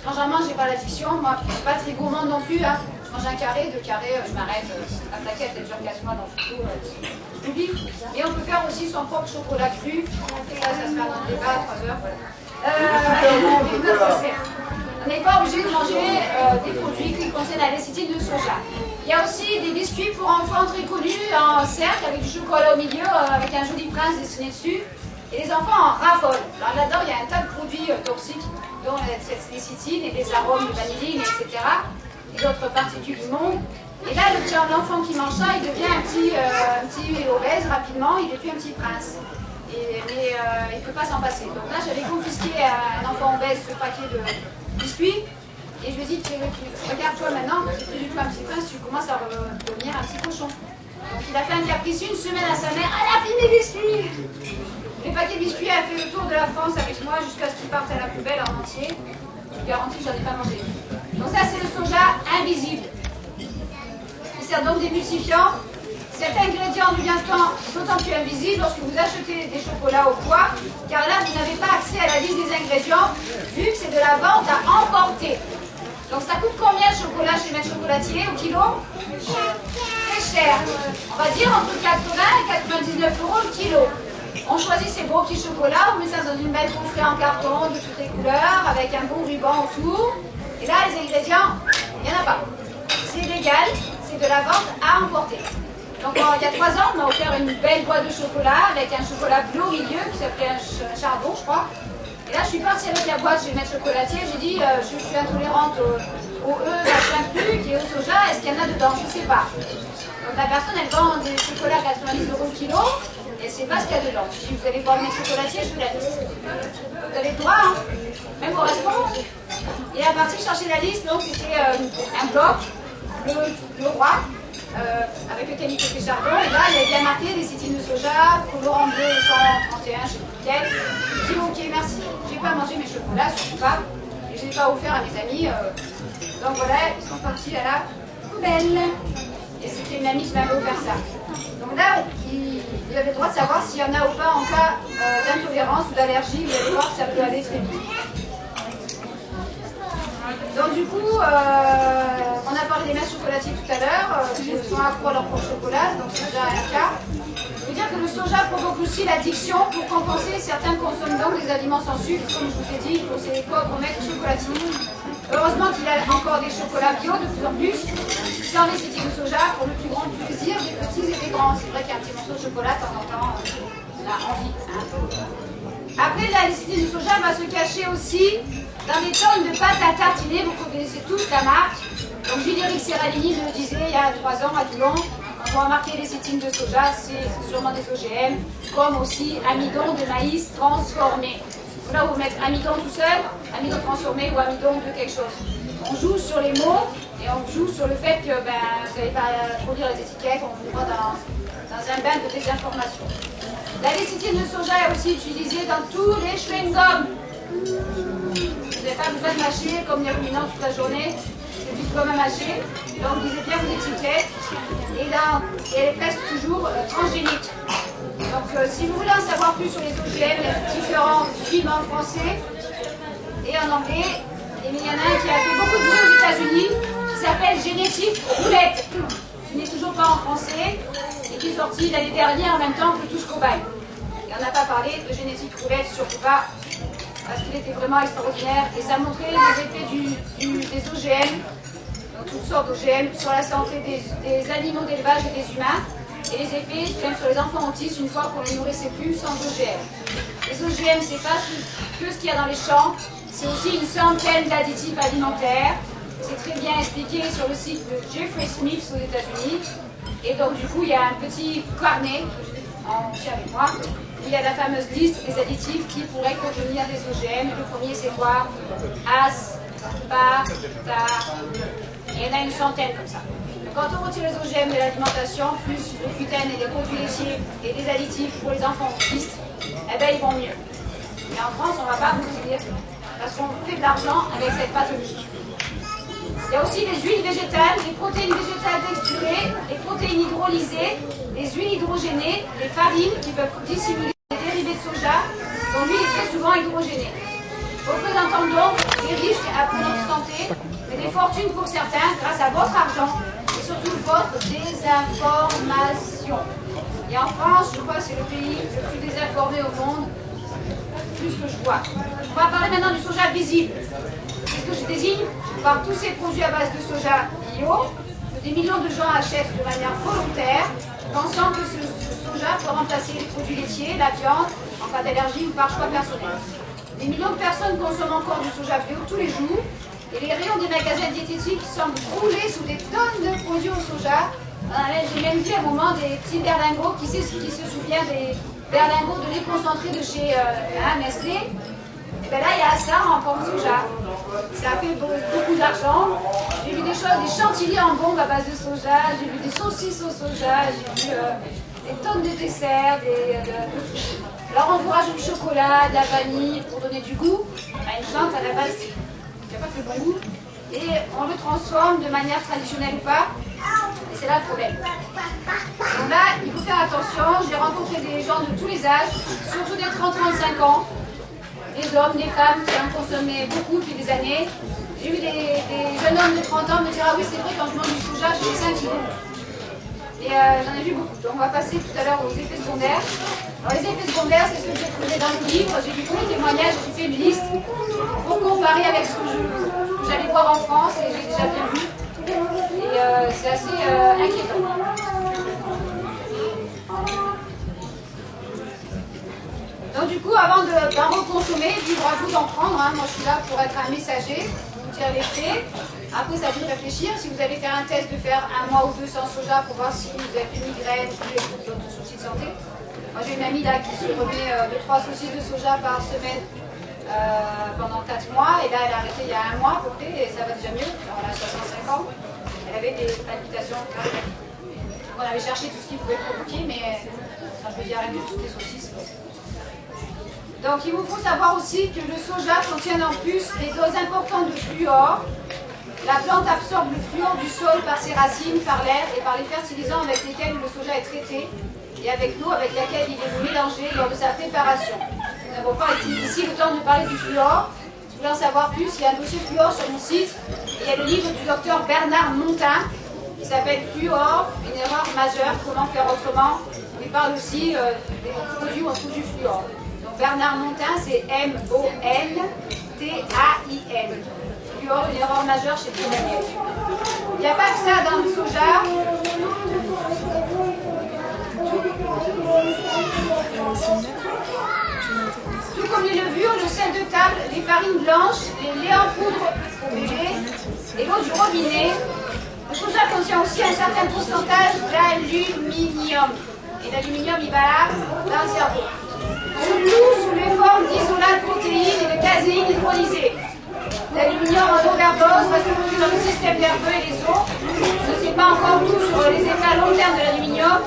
Quand j'en mange, j'ai pas l'addiction, moi, je suis pas très gourmande non plus, hein. Je mange 1 carré, 2 carrés, je m'arrête, la plaquette, elle dure 4 mois dans le frigo, j'oublie. Et on peut faire aussi son propre chocolat cru, ça se fait dans le débat à 3 heures, voilà. On n'est pas obligé de manger des produits qui contiennent la lécithine de soja. Il y a aussi des biscuits pour enfants très connus en cercle avec du chocolat au milieu, avec un joli prince dessiné dessus. Et les enfants en raffolent. Alors là-dedans, il y a un tas de produits toxiques, dont cette lécithine et des arômes de vanilline, etc. Et d'autres particules du monde. Et là, l'enfant qui mange ça, il devient un petit obèse rapidement, il devient un petit prince. Mais il ne peut pas s'en passer. Donc là, j'avais confisqué à un enfant obèse ce paquet de biscuits. Et je lui ai dit, regarde-toi maintenant, c'est plus du tout un petit prince, tu commences à devenir un petit cochon. Donc il a fait un caprice une semaine à sa mère, elle a pris mes biscuits. Les paquets de biscuits a fait le tour de la France avec moi jusqu'à ce qu'ils partent à la poubelle en entier. Je garantis que j'en ai pas mangé. Donc ça, c'est le soja invisible. Il sert donc d'émulsifiant. Cet ingrédient devient d'autant plus invisible lorsque vous achetez des chocolats au poids, car là, vous n'avez pas accès à la liste des ingrédients, vu que c'est de la vente à emporter. Donc ça coûte combien le chocolat chez Maître Chocolatier au kilo? Très cher. On va dire entre 80 et 99 € le kilo. On choisit ces beaux petits chocolats, on met ça dans une belle coffret en carton de toutes les couleurs, avec un bon ruban autour. Et là, les ingrédients, il n'y en a pas. C'est légal, c'est de la vente à emporter. Donc il y a 3 ans, on m'a offert une belle boîte de chocolat avec un chocolat bleu au milieu qui s'appelait un chardon, je crois. Et là, je suis partie avec la boîte chez Maître Chocolatier. J'ai dit, je suis intolérante au machin truc et au soja. Est-ce qu'il y en a dedans? Je ne sais pas. Donc la personne, elle vend des chocolats à 90 € le kilo. Et elle ne sait pas ce qu'il y a dedans. Je dis, vous allez voir Maître Chocolatier, je vous la liste. Vous avez le droit, hein, même au restaurant. Et à partir de chercher la liste, donc c'était un bloc, le roi, avec lequel il fait chardon. Et là, il y avait bien marqué lécithine de soja, colorant bleu 131, je sais plus lequel. Je dis, ok, merci. Je n'ai pas mangé mes chocolats, surtout pas. Et je ne l'ai pas offert à mes amis. Donc voilà, ils sont partis à la poubelle. Et c'était une amie qui m'avait offert ça. Donc là, vous avez le droit de savoir s'il y en a ou pas en cas d'intolérance ou d'allergie. Vous allez voir que ça peut aller très vite. Donc du coup, on a parlé des Maîtres Chocolatiers tout à l'heure, qui sont accros à leur propre chocolat, donc c'est déjà un cas. Je veux dire que le soja provoque aussi l'addiction. Pour compenser, certains consomment donc des aliments sans sucre, comme je vous ai dit, pour ces pauvres Maîtres Chocolatiers. Heureusement qu'il y a encore des chocolats bio de plus en plus, sans lécithine de soja, pour le plus grand plaisir des petits et des grands. C'est vrai qu'un petit morceau de chocolat, de temps en temps, on a envie. Hein. Après, la lécithine de soja va se cacher aussi dans des tonnes de pâtes à tartiner. Vous connaissez tous la marque. Donc Julien Serralini le disait il y a 3 ans à Toulon. On voit marquer lécithine de soja, c'est sûrement des OGM, comme aussi amidon de maïs transformé. Là, vous mettez amidon tout seul, amidon transformé ou amidon de quelque chose. On joue sur les mots et on joue sur le fait que vous n'allez pas trop lire les étiquettes, on vous voit dans un bain de désinformation. La lécithine de soja est aussi utilisée dans tous les chewing-gums. Vous n'avez pas besoin de mâcher comme les ruminants toute la journée, c'est du comme à mâcher. Donc lisez bien vos étiquettes. Et là, elle est presque toujours transgénique. Donc si vous voulez en savoir plus sur les OGM, il y a différents films en français et en anglais. Et il y en a un qui a fait beaucoup de bruit aux États-Unis qui s'appelle Génétique Roulette, qui n'est toujours pas en français et qui est sorti l'année dernière en même temps que Touche Cobaye. Et on n'a pas parlé de Génétique Roulette, surtout pas, parce qu'il était vraiment extraordinaire et ça montrait les effets des OGM, donc toutes sortes d'OGM, sur la santé des animaux d'élevage et des humains. Et les effets, même sur les enfants autistes, une fois qu'on les nourrissait plus sans OGM. Les OGM, c'est pas que ce qu'il y a dans les champs, c'est aussi une centaine d'additifs alimentaires. C'est très bien expliqué sur le site de Jeffrey Smith aux États-Unis. Et donc, du coup, il y a un petit carnet, en tient avec moi, où il y a la fameuse liste des additifs qui pourraient contenir des OGM. Le premier, c'est quoi? Et il y en a une centaine comme ça. Quand on retire les OGM de l'alimentation, plus le gluten et les produits laitiers et les additifs pour les enfants autistes, eh ben ils vont mieux. Mais en France, on ne va pas vous dire, parce qu'on fait de l'argent avec cette pathologie. Il y a aussi les huiles végétales, les protéines végétales texturées, les protéines hydrolysées, les huiles hydrogénées, les farines qui peuvent dissimuler les dérivés de soja, dont l'huile est très souvent hydrogénée. Représentant donc des risques pour notre santé, mais des fortunes pour certains grâce à votre argent et surtout votre désinformation. Et en France, je crois que c'est le pays le plus désinformé au monde, plus que je vois. On va parler maintenant du soja visible. Qu'est-ce que je désigne? Par tous ces produits à base de soja bio, que des millions de gens achètent de manière volontaire, pensant que ce soja peut remplacer les produits laitiers, la viande, en cas d'allergie ou par choix personnel. Des millions de personnes consomment encore du soja bio tous les jours, Et les rayons des magasins diététiques semblent crouler sous des tonnes de produits au soja. J'ai même vu à un moment des petits berlingots, qui se souvient des berlingots de lait concentré de chez Nestlé. Et bien là, il y a ça en forme de soja. Ça a fait beaucoup d'argent. J'ai vu des choses, des chantilly en bombe à base de soja, j'ai vu des saucisses au soja, j'ai vu des tonnes de desserts, alors on vous rajoute du chocolat, de la vanille pour donner du goût à une plante à la base qui n'a pas que le bon goût. Et on le transforme de manière traditionnelle ou pas. Et c'est là le problème. Donc là, il faut faire attention. J'ai rencontré des gens de tous les âges, surtout des 30-35 ans. Des hommes, des femmes qui en consommaient beaucoup depuis des années. J'ai vu des jeunes hommes de 30 ans me dire « Ah oui, c'est vrai, quand je mange du soja, je fais 5 kilos. » Et j'en ai vu beaucoup. Donc on va passer tout à l'heure aux effets secondaires. Alors les effets secondaires, c'est ce que j'ai trouvé dans le livre. J'ai vu tous les témoignages, j'ai fait une liste pour comparer avec ce que j'allais voir en France et j'ai déjà bien vu. Et c'est assez inquiétant. Donc du coup, avant d'en reconsommer, libre à vous d'en prendre. Moi je suis là pour être un messager, vous dire les faits. Après, ça vous réfléchir. Si vous allez faire un test, de faire 1 mois ou 2 sans soja pour voir si vous avez une migraine ou d'autres soucis de santé. Moi j'ai une amie là qui se remet 2-3 saucisses de soja par semaine pendant 4 mois. Et là elle a arrêté il y a 1 mois à peu près et ça va déjà mieux. Alors, elle a 65 ans. Elle avait des palpitations. On avait cherché tout ce qui pouvait provoquer, mais ça peut dire arrêter toutes les saucisses. Donc il vous faut savoir aussi que le soja contient en plus des doses importantes de fluor. La plante absorbe le fluor du sol par ses racines, par l'air et par les fertilisants avec lesquels le soja est traité et avec l'eau avec laquelle il est mélangé lors de sa préparation. Nous n'avons pas ici le temps de parler du fluor. Si vous voulez en savoir plus, il y a un dossier fluor sur mon site. Et il y a le livre du docteur Bernard Montin qui s'appelle Fluor, une erreur majeure, comment faire autrement. Il parle aussi des produits où on trouve du fluor. Bernard Montin, c'est M-O-N-T-A-I-N. Fluor, une erreur majeure chez le premier. Il n'y a pas que ça dans le soja. Tout comme les levures, le sel de table, les farines blanches, les laits en poudre pour bébé et l'eau du robinet. Le soja contient aussi un certain pourcentage d'aluminium. Et l'aluminium, il va là, dans le cerveau. Se loue sous les formes d'isolats de protéines et de caséine hydrolysée. L'aluminium en overdose va se retrouver dans le système nerveux et les os. Je ne sais pas encore tout sur les effets à long terme de l'aluminium.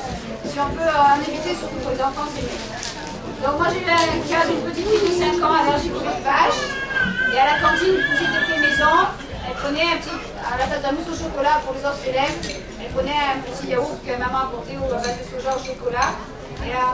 Si on peut en éviter, surtout pour les enfants, c'est mieux. Donc moi j'ai eu un cas d'une petite fille de 5 ans allergique aux œufs de vache. Et à la cantine du coucher d'été maison, elle prenait un petit, à la place d'un mousse au chocolat pour les autres élèves, elle prenait un petit yaourt que maman apportait au base de soja au chocolat. Et en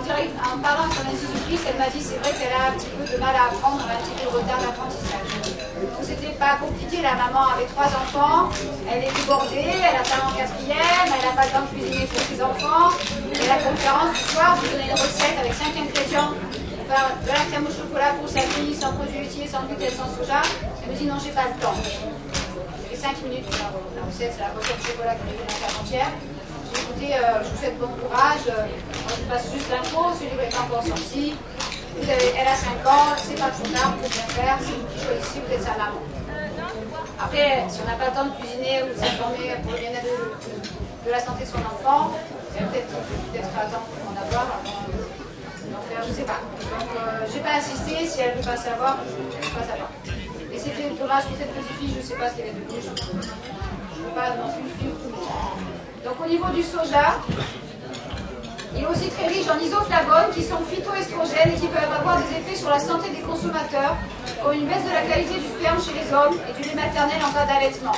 parlant de son institutrice, elle m'a dit c'est vrai qu'elle a un petit peu de mal à apprendre, elle a un petit peu de retard d'apprentissage. Donc c'était pas compliqué, la maman avait 3 enfants, elle est débordée, elle attend en 4e, elle n'a pas le temps de cuisiner pour ses enfants. Et la conférence du soir, je lui donnais une recette avec 5 ingrédients pour faire de la crème au chocolat pour sa fille, sans produits laitiers, sans gluten, sans soja. Elle me dit non, j'ai pas le temps. J'ai 5 minutes pour la recette, c'est la recette de chocolat que j'ai fait la entière. Écoutez, je vous souhaite bon courage, je passe juste l'info, ce livre est pas encore sorti. Elle a 5 ans, c'est pas trop tard, vous pouvez bien faire, c'est vous qui choisissez, vous êtes sa maman. Après, si on n'a pas le temps de cuisiner ou de s'informer pour le bien-être de la santé de son enfant, peut-être attendre pour en avoir, je sais pas. Donc, je n'ai pas insisté, si elle ne veut pas savoir, je ne veux pas savoir. Et c'était dommage pour cette petite fille, je ne sais pas ce qu'elle est devenue, je ne veux pas non plus suivre tout le monde. Donc au niveau du soja, il est aussi très riche en isoflavones qui sont phytoestrogènes et qui peuvent avoir des effets sur la santé des consommateurs, comme une baisse de la qualité du sperme chez les hommes et du lait maternel en cas d'allaitement.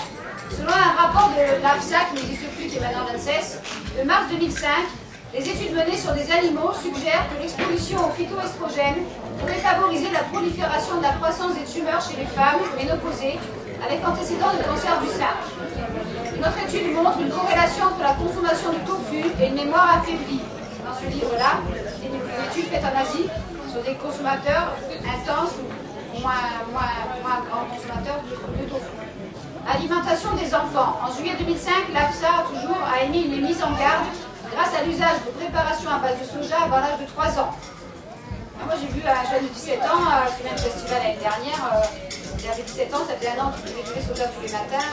Selon un rapport de l'AFSA, qui n'existe plus, qui est maintenant l'ANSES, de mars 2005, les études menées sur des animaux suggèrent que l'exposition aux phytoestrogènes pourrait favoriser la prolifération de la croissance des tumeurs chez les femmes ménopausées, avec antécédent de cancer du sein. Notre étude montre une corrélation entre la consommation de tofu et une mémoire affaiblie. Dans ce livre-là, c'est une étude faite en Asie sur des consommateurs intenses ou moins grands consommateurs de tofu. Alimentation des enfants. En juillet 2005, l'AFSA a émis une mise en garde grâce à l'usage de préparations à base de soja avant l'âge de 3 ans. Moi j'ai vu un jeune de 17 ans, sur le même festival l'année dernière, il avait 17 ans, ça faisait 1 an qu'il buvait du lait soja tous les matins.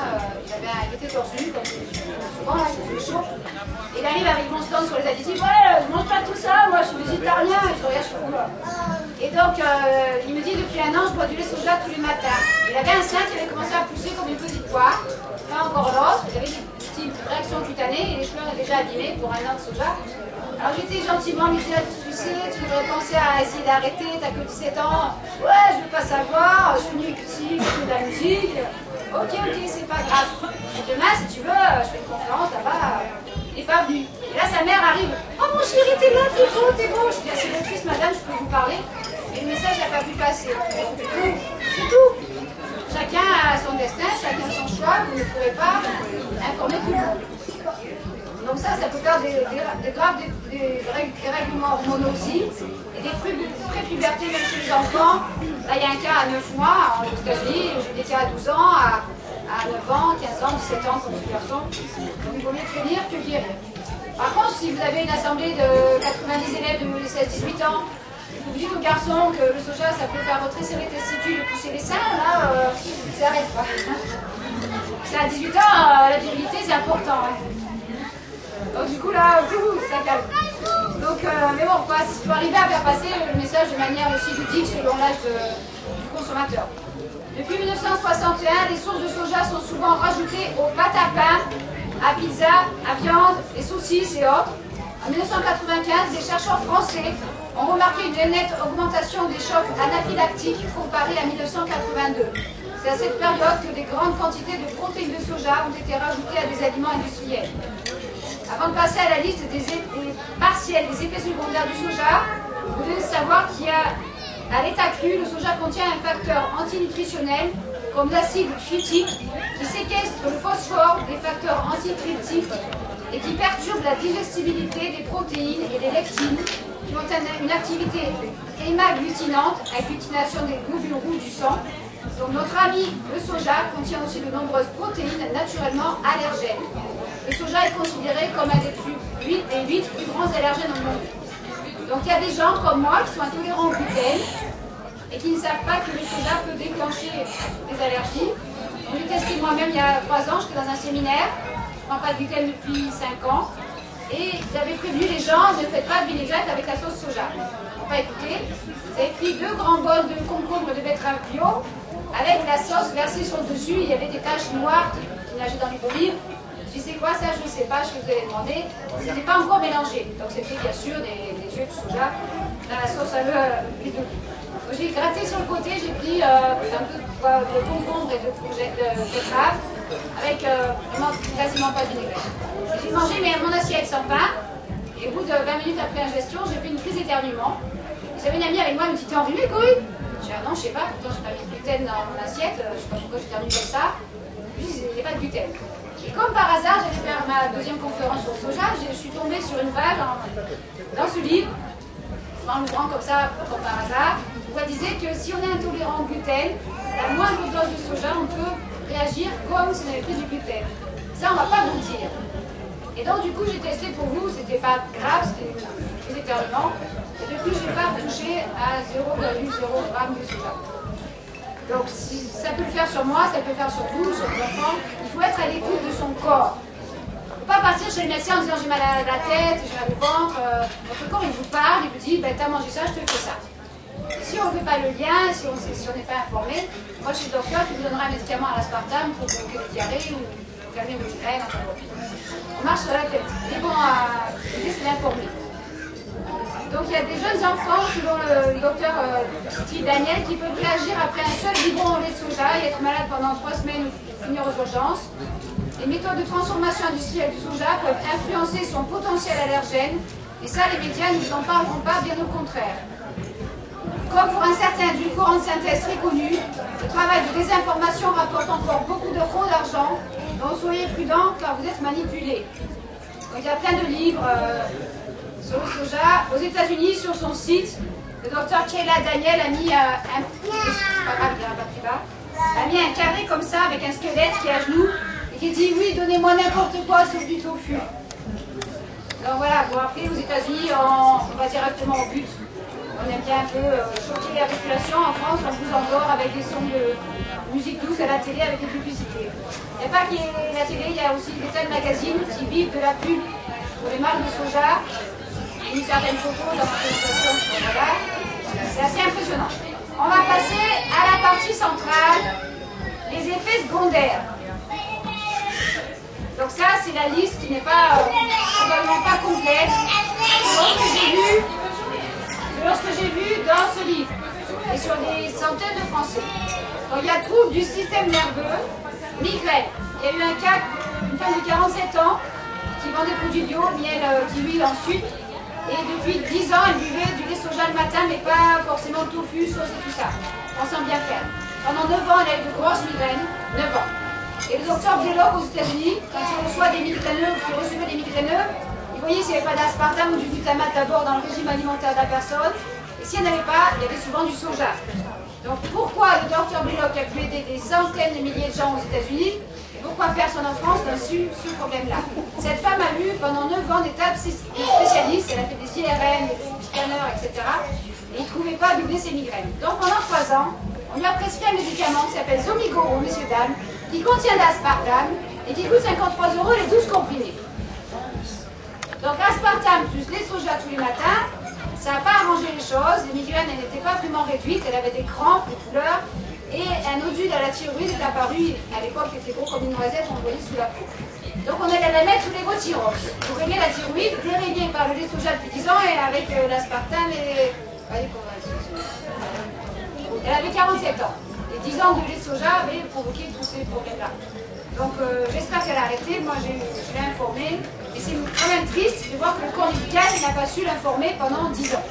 Il était torse nu, comme souvent, là, il faisait chaud. Et il arrive avec mon stand sur les additifs. Ouais, je mange pas tout ça, moi je suis végétarien. Et je regarde, je fais quoi. Et donc, il me dit depuis 1 an, je bois du lait soja tous les matins. Il avait un sein qui avait commencé à pousser comme une petite poire. Pas encore l'os, il avait des petites réactions cutanées et les cheveux étaient déjà abîmés pour 1 an de soja. Alors j'étais gentiment lui dire, tu sais, tu devrais penser à essayer d'arrêter, t'as que 17 ans. Ouais, je veux pas savoir, je suis une victime, je fais de la musique. Ok, c'est pas grave. Et demain, si tu veux, je fais une conférence là-bas. Il n'est pas venu. Et là, sa mère arrive. Oh mon chéri, t'es là, t'es beau, t'es beau. Je dis, ah, c'est votre fils, madame, je peux vous parler. Et le message n'a pas pu passer. C'est tout. Chacun a son destin, chacun son choix. Vous ne pourrez pas informer tout le monde. Donc ça peut faire des règlements hormonaux aussi, et des pré-puberté même chez les enfants. Là, il y a un cas à 9 mois aux États-Unis, j'ai des cas à 12 ans, à 9 ans, 15 ans, 17 ans comme ce garçon. Donc il vaut mieux prévenir que guérir. Par contre, si vous avez une assemblée de 90 élèves de 16-18 ans, vous dites aux garçons que le soja, ça peut faire rétrécir les testicules et pousser les seins, là, ça n'arrête pas. C'est à 18 ans, la virilité, c'est important. Hein. Donc du coup là, ça calme. Donc, mais bon, il faut arriver à faire passer le message de manière aussi ludique selon l'âge du consommateur. Depuis 1961, les sources de soja sont souvent rajoutées aux pâtes à pain, à pizza, à viande, les saucisses et autres. En 1995, des chercheurs français ont remarqué une nette augmentation des chocs anaphylactiques comparés à 1982. C'est à cette période que des grandes quantités de protéines de soja ont été rajoutées à des aliments industriels. Avant de passer à la liste des effets partiels des effets secondaires du soja, vous devez savoir qu'à l'état cru, le soja contient un facteur antinutritionnel comme l'acide phytique qui séquestre le phosphore des facteurs antitryptiques et qui perturbe la digestibilité des protéines et des lectines qui ont une activité hémagglutinante, agglutination des globules rouges du sang. Donc notre ami le soja contient aussi de nombreuses protéines naturellement allergènes. Le soja est considéré comme un des 8 plus grands allergènes au monde. Donc il y a des gens comme moi qui sont intolérants au gluten et qui ne savent pas que le soja peut déclencher des allergies. J'ai testé moi-même il y a 3 ans, j'étais dans un séminaire, je ne prends pas de gluten depuis 5 ans, et j'avais prévenu les gens, ne faites pas de vinaigrette avec la sauce soja. Ils n'ont pas écouté. J'ai pris 2 grands bols de concombre de betterave bio, avec la sauce versée sur le dessus, il y avait des taches noires qui nageaient dans les olives. Je dis, c'est quoi ça? Je ne sais pas, je vous ai demandé. Ce n'était pas encore mélangé. Donc c'était bien sûr des yeux de soja dans la sauce à l'huile d'olive. J'ai gratté sur le côté, j'ai pris un peu de concombre et de betterave, avec quasiment pas de vinaigrette. J'ai mangé mon assiette sans pain, et au bout de 20 minutes après ingestion, j'ai fait une crise d'éternuement. J'avais une amie avec moi, elle me dit, t'es enrhumée, Corinne? Je dis, ah non, je sais pas, pourtant j'ai pas mis de gluten dans mon assiette, je sais pas pourquoi j'éternue comme ça. Je dis, il n'y a pas de gluten. Et comme par hasard, j'allais faire ma 2e conférence sur le soja, je suis tombée sur une page dans ce livre, en l'ouvrant comme ça, comme par hasard, où elle disait que si on est intolérant au gluten, la moindre dose de soja, on peut réagir comme si on avait pris du gluten. Ça, on ne va pas vous le dire. Et donc, du coup, j'ai testé pour vous, c'était pas grave, c'était des éternuements. Et depuis, je n'ai pas touché à 0,0 g de soja. Donc, si ça peut le faire sur moi, ça peut le faire sur vous, sur vos enfants. Il faut être à l'écoute de son corps. Il ne faut pas partir chez le médecin en disant j'ai mal à la tête, j'ai mal au ventre. Votre corps, il vous parle, il vous dit t'as mangé ça, je te fais ça. Si on ne fait pas le lien, si on n'est pas informé, moi je suis docteur, je vous donnerai un médicament à l'aspartame pour provoquer des diarrhées ou calmer vos migraines. On marche sur la tête. Mais bon, l'idée c'est d'informer. Donc il y a des jeunes enfants, selon le docteur Steve Daniel, qui peuvent réagir après un seul biberon au lait de soja et être malades pendant 3 semaines ou finir aux urgences. Les méthodes de transformation industrielle du soja peuvent influencer son potentiel allergène, et ça les médias ne nous en parleront pas, bien au contraire. Comme pour un certain édulcorant de synthèse très connu, le travail de désinformation rapporte encore beaucoup de fraude d'argent, donc soyez prudents car vous êtes manipulés. Donc il y a plein de livres sur le soja. Aux États-Unis, sur son site, le docteur Kayla Daniel a mis un carré comme ça avec un squelette qui est à genoux et qui dit oui, donnez-moi n'importe quoi sauf du tofu. Donc voilà, bon après aux États-Unis, on va directement au but. On aime bien un peu choquer la population. En France, on vous endort avec des sons de musique douce à la télé avec des publicités. Il n'y a pas que la télé, il y a aussi des tas de magazines qui vivent de la pub pour les marques de soja. Une certaine photo dans la présentation. Voilà. C'est assez impressionnant. On va passer à la partie centrale, les effets secondaires. Donc ça, c'est la liste qui n'est pas probablement pas complète. Selon ce que j'ai vu dans ce livre et sur des centaines de Français. Donc il y a trouble du système nerveux, migraine. Il y a eu un cas, une femme de 47 ans qui vend des produits bio, miel, kiwi ensuite. Et depuis 10 ans, elle buvait du lait soja le matin, mais pas forcément tofu, sauce et tout ça. Pensant bien faire. Pendant 9 ans, elle a eu de grosses migraines. 9 ans. Et le docteur biologue aux États-Unis, quand il reçoit des migraineux, qui recevait des migraineux, il voyait s'il n'y avait pas d'aspartame ou du glutamate d'abord dans le régime alimentaire de la personne. Et s'il n'y en avait pas, il y avait souvent du soja. Donc pourquoi le docteur biologue a pu aider des centaines de milliers de gens aux États-Unis? Pourquoi personne en France n'a su ce problème-là? Cette femme a lu pendant 9 ans des tas de spécialistes, elle a fait des IRM, des scanners, etc. Et ils ne trouvaient pas doubler ses migraines. Donc pendant 3 ans, on lui a prescrit un médicament qui s'appelle Zomigoro, messieurs, dames, qui contient de l'aspartame et qui coûte 53 € les 12 comprimés. Donc aspartame plus lait soja tous les matins, ça n'a pas arrangé les choses, les migraines n'étaient pas vraiment réduites, elle avait des crampes, des douleurs, et un nodule à la thyroïde est apparu, à l'époque il était gros comme une noisette, on le voyait sous la peau. Donc on allait la mettre sous les Votirox pour régler la thyroïde, déréglée par le lait soja depuis 10 ans et avec l'aspartame et... Elle avait 47 ans. Et 10 ans de lait soja avaient provoqué tous ces problèmes-là. Donc j'espère qu'elle a arrêté, moi je l'ai informée. Et c'est quand même triste de voir que le corps médical n'a pas su l'informer pendant 10 ans.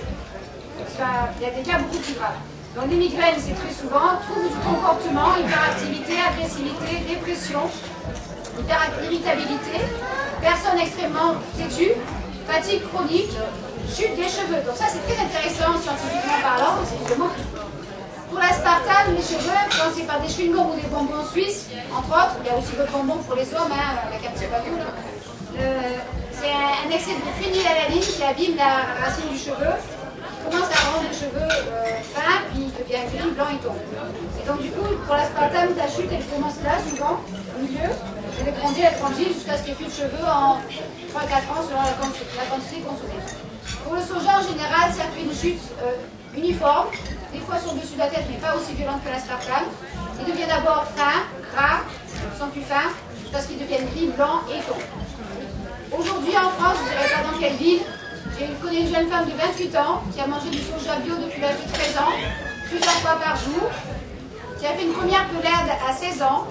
Il y a des cas beaucoup plus graves. Donc les migraines, c'est très souvent troubles du comportement, hyperactivité, agressivité, dépression, irritabilité, personne extrêmement têtue, fatigue chronique, chute des cheveux. Donc ça c'est très intéressant scientifiquement parlant, justement. Pour l'aspartame, les cheveux, quand c'est par des chewing-gums ou des bonbons suisses, entre autres, il y a aussi d'autres bonbons pour les hommes, avec un petit bateau. C'est un excès de phénylalanine qui abîme la racine du cheveu, commence à rendre les cheveux fins, puis il devient gris, blanc et tombe. Et donc du coup, pour l'aspartame, ta chute, elle commence là, souvent, au milieu, elle grandit jusqu'à ce qu'il n'y ait plus de cheveux en 3-4 ans selon la quantité consommée. Pour le soja, en général, ça fait une chute uniforme, des fois sur le dessus de la tête, mais pas aussi violente que l'aspartame. Il devient d'abord fin, gras, sans plus fin, jusqu'à ce qu'il devienne gris, blanc et tombe. Aujourd'hui, en France, je ne dirais pas dans quelle ville, j'ai connu une jeune femme de 28 ans qui a mangé du soja bio depuis l'âge de 13 ans, plusieurs fois par jour, qui a fait une première pelade à 16 ans.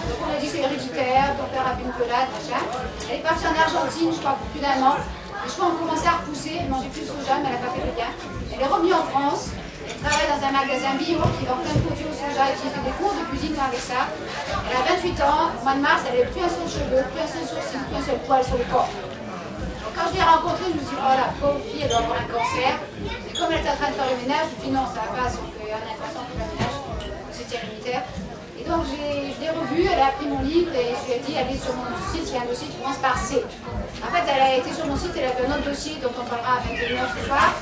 Donc on a dit c'est héréditaire, ton père a fait une pelade, machin. Elle est partie en Argentine, je crois, pour plus d'1 an. Les cheveux ont commencé à repousser, elle ne mangeait plus de soja, mais elle n'a pas fait le bien. Elle est revenue en France, elle travaille dans un magasin bio qui vend plein de produits au soja et qui fait des cours de cuisine avec ça. Elle a 28 ans, au mois de mars, elle n'avait plus un seul cheveu, plus un seul sourcil, plus un seul poil sur le corps. Quand je l'ai rencontrée, je me suis dit, oh la pauvre fille, elle doit avoir un cancer. Et comme elle était en train de faire le ménage, je me suis dit, non, ça va pas, si on fait un inconscient pour le ménage, c'est héréditaire. Et donc, je l'ai revue, elle a pris mon livre et je lui ai dit, allez sur mon site, il y a un dossier qui commence par C. En fait, elle a été sur mon site, elle a fait un autre dossier dont on parlera à 21h ce soir.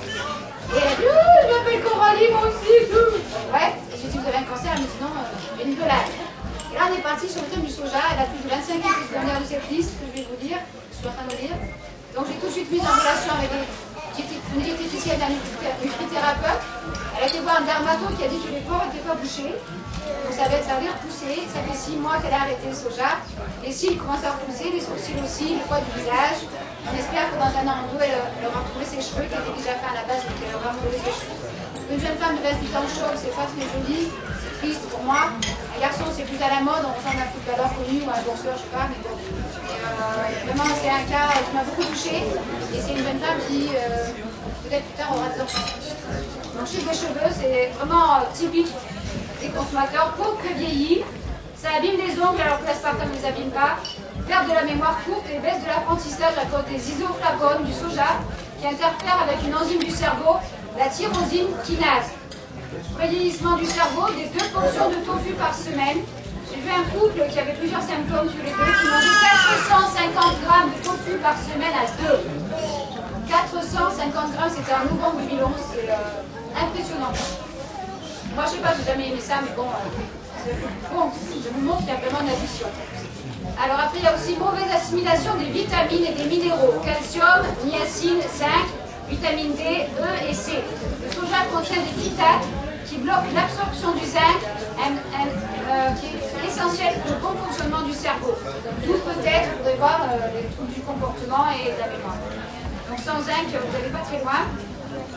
Et elle a dit, oh, je m'appelle Coralie, moi aussi, tout. Ouais, et j'ai dit, vous avez un cancer, elle me dit, non, j'ai une pelade. Et là, on est parti sur le thème du soja, elle a plus de 25 effets secondaires de cette liste que je vais vous dire, je suis en train de lire. Donc j'ai tout de suite mise en relation avec une diététicienne, un nutrithérapeute. Elle a été voir un dermato qui a dit que les pores n'étaient pas bouchés. Donc ça avait repoussé. Ça fait 6 mois qu'elle a arrêté le soja. Les cils commencent à repousser, les sourcils aussi, le poids du visage. On espère que dans 1 an ou 2, elle aura retrouvé ses cheveux qui étaient déjà faits à la base, donc elle aura retrouvé ses cheveux. Une jeune femme de 28 ans chauve, c'est pas très joli, c'est triste pour moi. Un garçon, c'est plus à la mode, on ressemble à un footballeur connu ou à un boxeur, je sais pas, mais bon. Vraiment, c'est un cas qui m'a beaucoup touchée. Et c'est une jeune femme qui, peut-être plus tard, aura des enfants. Donc, chute des cheveux, c'est vraiment typique des consommateurs. Peau très vieillie, ça abîme les ongles alors que l'aspartame ne les abîme pas. Perte de la mémoire courte et baisse de l'apprentissage à cause des isoflavones du soja qui interfèrent avec une enzyme du cerveau, la tyrosine kinase. Vieillissement du cerveau, des 2 portions de tofu par semaine. J'ai vu un couple qui avait plusieurs symptômes tous les deux, qui mangeait 450 grammes de tofu par semaine à 2. 450 grammes, c'était en novembre 2011, c'est impressionnant. Moi, je sais pas, j'ai jamais aimé ça, mais bon, je vous montre qu'il y a vraiment une addition. Alors après, il y a aussi mauvaise assimilation des vitamines et des minéraux. Calcium, niacine, zinc, vitamine D, E et C. Le soja contient des phytates qui bloquent l'absorption du zinc, qui est essentiel pour le bon fonctionnement du cerveau. D'où peut-être, vous pourrez voir, les troubles du comportement et de la mémoire. Donc sans zinc, vous n'allez pas très loin.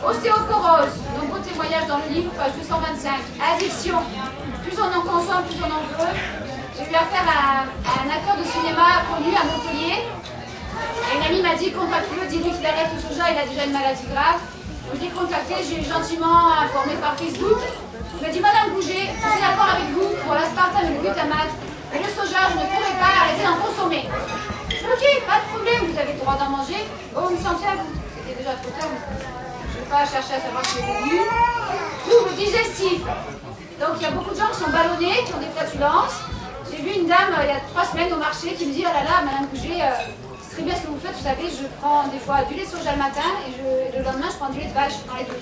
Ostéoporose, nombreux témoignages dans le livre, page 225. Addiction, plus on en consomme, plus on en veut. J'ai eu affaire à un acteur de cinéma connu à Montpellier. Et une amie m'a dit, contacte-le, dis-lui qu'il arrête le soja, il a déjà une maladie grave. Je lui ai contacté, j'ai gentiment informé par Facebook. Il m'a dit, Madame Bouger, je suis d'accord avec vous pour l'aspartame et le glutamate. Mais le soja, je ne pourrais pas arrêter d'en consommer. Ok, pas de problème, vous avez le droit d'en manger. Oh, vous me sentez à vous. C'était déjà trop tard. Je ne vais pas chercher à savoir si j'ai voulu. Trouble digestif. Donc il y a beaucoup de gens qui sont ballonnés, qui ont des flatulences. J'ai vu une dame il y a 3 semaines au marché qui me dit, oh là là, Madame Bouger, c'est très bien ce que vous faites, vous savez, je prends des fois du lait de soja le matin et le lendemain je prends du lait de vache dans les deux.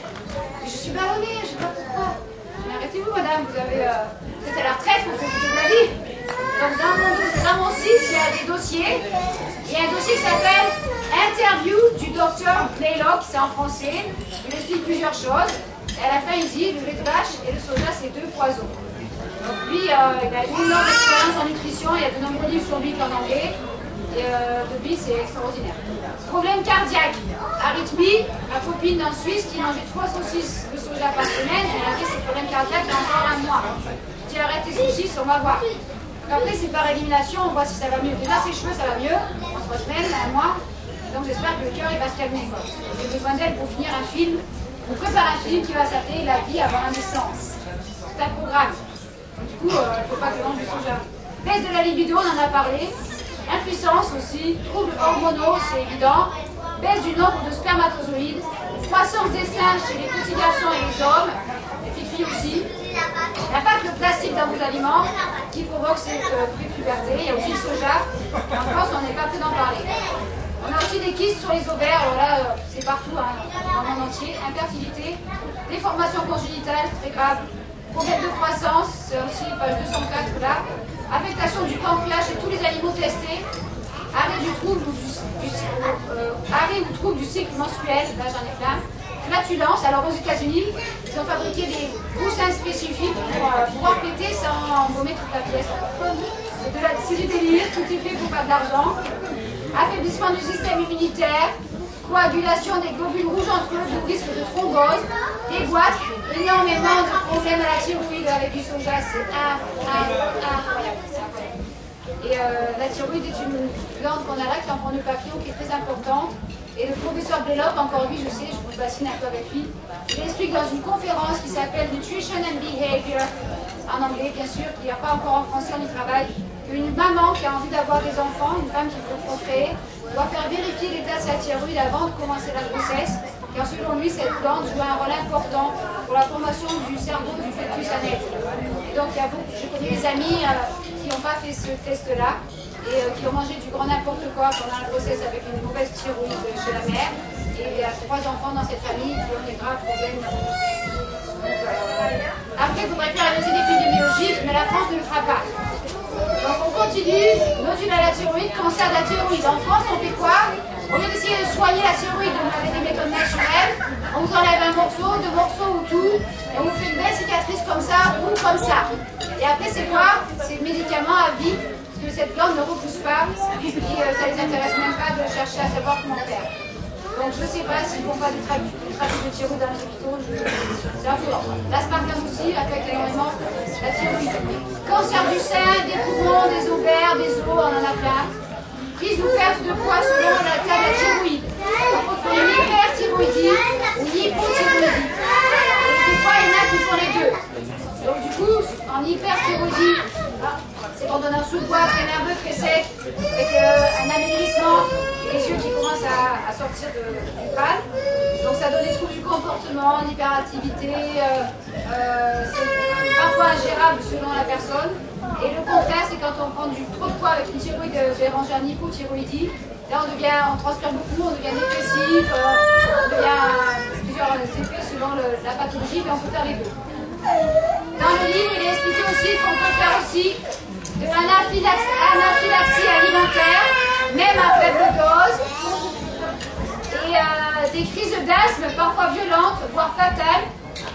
Et je suis ballonnée, je ne sais pas pourquoi. Mais arrêtez-vous Madame, vous êtes à la retraite, vous faites de la vie. Donc dans mon site, il y a des dossiers. Il y a un dossier qui s'appelle Interview du docteur Blaylock, c'est en français. Il explique plusieurs choses. Et à la fin, il dit, le lait de vache et le soja, c'est 2 poisons. Donc lui, il a une énorme expérience en nutrition, il y a de nombreux livres sur lui en anglais. Et depuis, c'est extraordinaire. Problème cardiaque, arythmie, ma copine en Suisse qui mangeait 3 saucisses de soja par semaine, elle avait ses problèmes cardiaques il y a encore un mois. Je dis arrête les saucisses, on va voir. Après, c'est par élimination, on voit si ça va mieux. Déjà, ses cheveux, ça va mieux, en 3 semaines, un mois. Donc j'espère que le cœur, il va se calmer. J'ai besoin d'elle pour finir un film. On prépare un film qui va s'appeler La vie avant un naissance. C'est un programme. Du coup, il ne faut pas que je mange du soja. Baisse de la libido, on en a parlé. Impuissance aussi. Troubles hormonaux, c'est évident. Baisse du nombre de spermatozoïdes. Croissance des seins chez les petits garçons et les hommes. Les petites filles aussi. L'impact de plastique dans vos aliments qui provoque cette pré-puberté. Il y a aussi le soja. En France, on n'est pas prêt d'en parler. On a aussi des kystes sur les ovaires. Alors là, c'est partout, hein, dans le monde entier. Infertilité. Déformation congénitale, très grave. Problème de croissance, c'est aussi page 204 là. Affectation du pancréas chez tous les animaux testés. Arrêt du trouble ou trouble du cycle menstruel. Là, j'en ai plein. Flatulence, alors aux États-Unis, ils ont fabriqué des coussins spécifiques pour pouvoir péter sans vomir toute la pièce. C'est du délire, tout est fait pour faire de l'argent. Affaiblissement du système immunitaire, coagulation des globules rouges entre eux, du risque de thrombose, des boîtes, énormément de problèmes à la thyroïde avec du soja, c'est incroyable. Et la thyroïde est une glande qu'on a là, qui est en forme de papillon, qui est très importante. Et le professeur Blaylock, encore lui, je sais, je vous bassine un peu avec lui, il explique dans une conférence qui s'appelle Nutrition and Behavior, en anglais bien sûr, qu'il n'y a pas encore en français, on y travaille, qu'une maman qui a envie d'avoir des enfants, une femme qui veut procréer, doit faire vérifier l'état de sa thyroïde avant de commencer la grossesse, car selon lui, cette glande joue un rôle important pour la formation du cerveau du fœtus à naître. Et donc, je connais des amis qui n'ont pas fait ce test-là, et qui ont mangé du grand n'importe quoi pendant la grossesse avec une mauvaise thyroïde chez la mère. Et il y a 3 enfants dans cette famille qui ont des graves problèmes. Après, il faudrait faire la visite épidémiologique, mais la France ne le fera pas. Donc on continue, nodule à la thyroïde, cancer de la thyroïde. En France, on fait quoi? Au lieu d'essayer de soigner la thyroïde avec des méthodes naturelles, on vous enlève un morceau, 2 morceaux ou tout, et on vous fait une belle cicatrice comme ça ou comme ça. Et après, c'est quoi? C'est médicaments à vie. Que cette glande ne repousse pas et ça ne les intéresse même pas de chercher à savoir comment faire. Donc je ne sais pas s'ils ne font pas du trafic de thyroïde dans les hôpitaux, c'est un peu lent. L'aspartame aussi affecte énormément la thyroïde. Cancer du sein, des poumons, des ovaires, des os, on en a plein. Prise ou perte de poids selon la taille de la thyroïde. Donc on fait une hyperthyroïdie ou une hypothyroïdie. Et des fois il y en a qui font les deux. Donc du coup, en hyperthyroïdie, c'est quand on a un sous-poids très nerveux, très sec, avec un amaigrissement et les yeux qui commencent à sortir du crâne. Donc ça donne des troubles du comportement, l'hyperactivité, c'est parfois ingérable selon la personne. Et le contraire, c'est quand on prend du trop de poids avec une thyroïde dérangée en hypothyroïdie, Là, on transpire beaucoup, on devient dépressif, on devient plusieurs effets selon la pathologie, mais on peut faire les deux. Dans le livre, il est expliqué aussi qu'on peut faire aussi de l'anaphylaxie alimentaire, même à faible dose, et des crises d'asthme parfois violentes, voire fatales,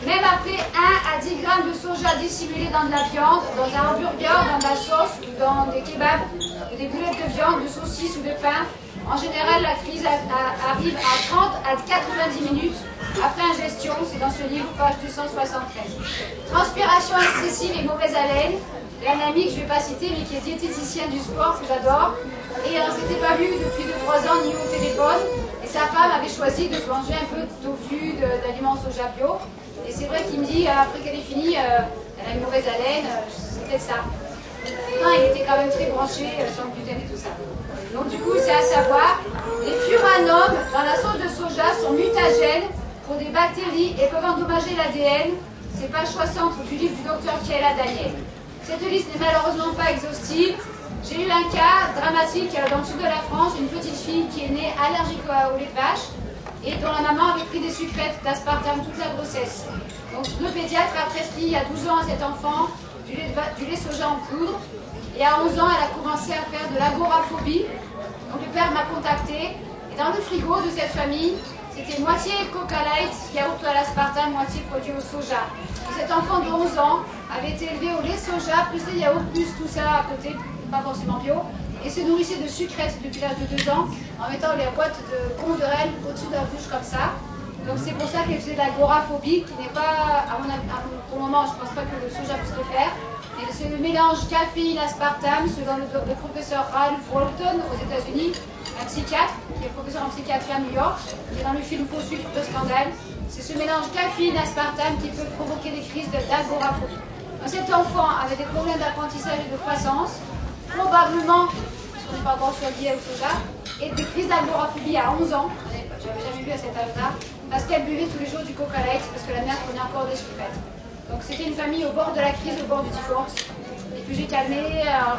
même après 1 à 10 grammes de soja dissimulés dans de la viande, dans un hamburger, dans de la sauce, ou dans des kebabs, ou des boulettes de viande, de saucisses ou de pain. En général, la crise arrive à 30 à 90 minutes après ingestion. C'est dans ce livre, page 273. Transpiration excessive et mauvaise haleine. Un ami que je ne vais pas citer, mais qui est diététicien du sport, que j'adore. Et on ne s'était pas vu depuis 2-3 ans, ni au téléphone. Et sa femme avait choisi de manger un peu de tofu, d'aliments soja bio. Et c'est vrai qu'il me dit, après qu'elle est finie, elle a une mauvaise haleine, c'était ça. Non, il était quand même très branché sur le gluten et tout ça. Donc du coup, c'est à savoir, les furanomes dans la sauce de soja sont mutagènes pour des bactéries et peuvent endommager l'ADN. C'est page 60 du livre du docteur Kiela Daniel. Cette liste n'est malheureusement pas exhaustive. J'ai eu un cas dramatique dans le sud de la France, une petite fille qui est née allergique au lait de vache et dont la maman avait pris des sucrètes d'aspartame toute la grossesse. Donc le pédiatre a prescrit il y a 12 ans à cet enfant du lait soja en poudre. Et à 11 ans, elle a commencé à faire de l'agoraphobie. Donc le père m'a contacté. Et dans le frigo de cette famille, c'était moitié Coca Light, yaourt à l'aspartame, moitié produit au soja. Et cet enfant de 11 ans avait été élevé au lait soja, plus les yaourts, plus tout ça à côté, pas forcément bio. Et se nourrissait de sucrètes depuis l'âge de 2 ans, en mettant les boîtes de Condorel au-dessus de la bouche comme ça. Donc c'est pour ça qu'elle faisait de l'agoraphobie, qui n'est pas, à mon avis, pour le moment, je ne pense pas que le soja puisse le faire. Et c'est le mélange caféine-aspartame, selon le professeur Ralph Walton aux États-Unis, un psychiatre, qui est professeur en psychiatrie à New York, qui est dans le film Faux sucre de scandale. C'est ce mélange caféine-aspartame qui peut provoquer des crises d'agoraphobie. Cet enfant avait des problèmes d'apprentissage et de croissance, probablement, puisqu'on n'est pas encore sur le billet au soja, et des crises d'agoraphobie à 11 ans, je n'avais jamais vu à cet âge-là, parce qu'elle buvait tous les jours du Coca Light, parce que la mère prenait encore des sucrètes. Donc c'était une famille au bord de la crise, au bord du divorce. Et puis j'ai calmé,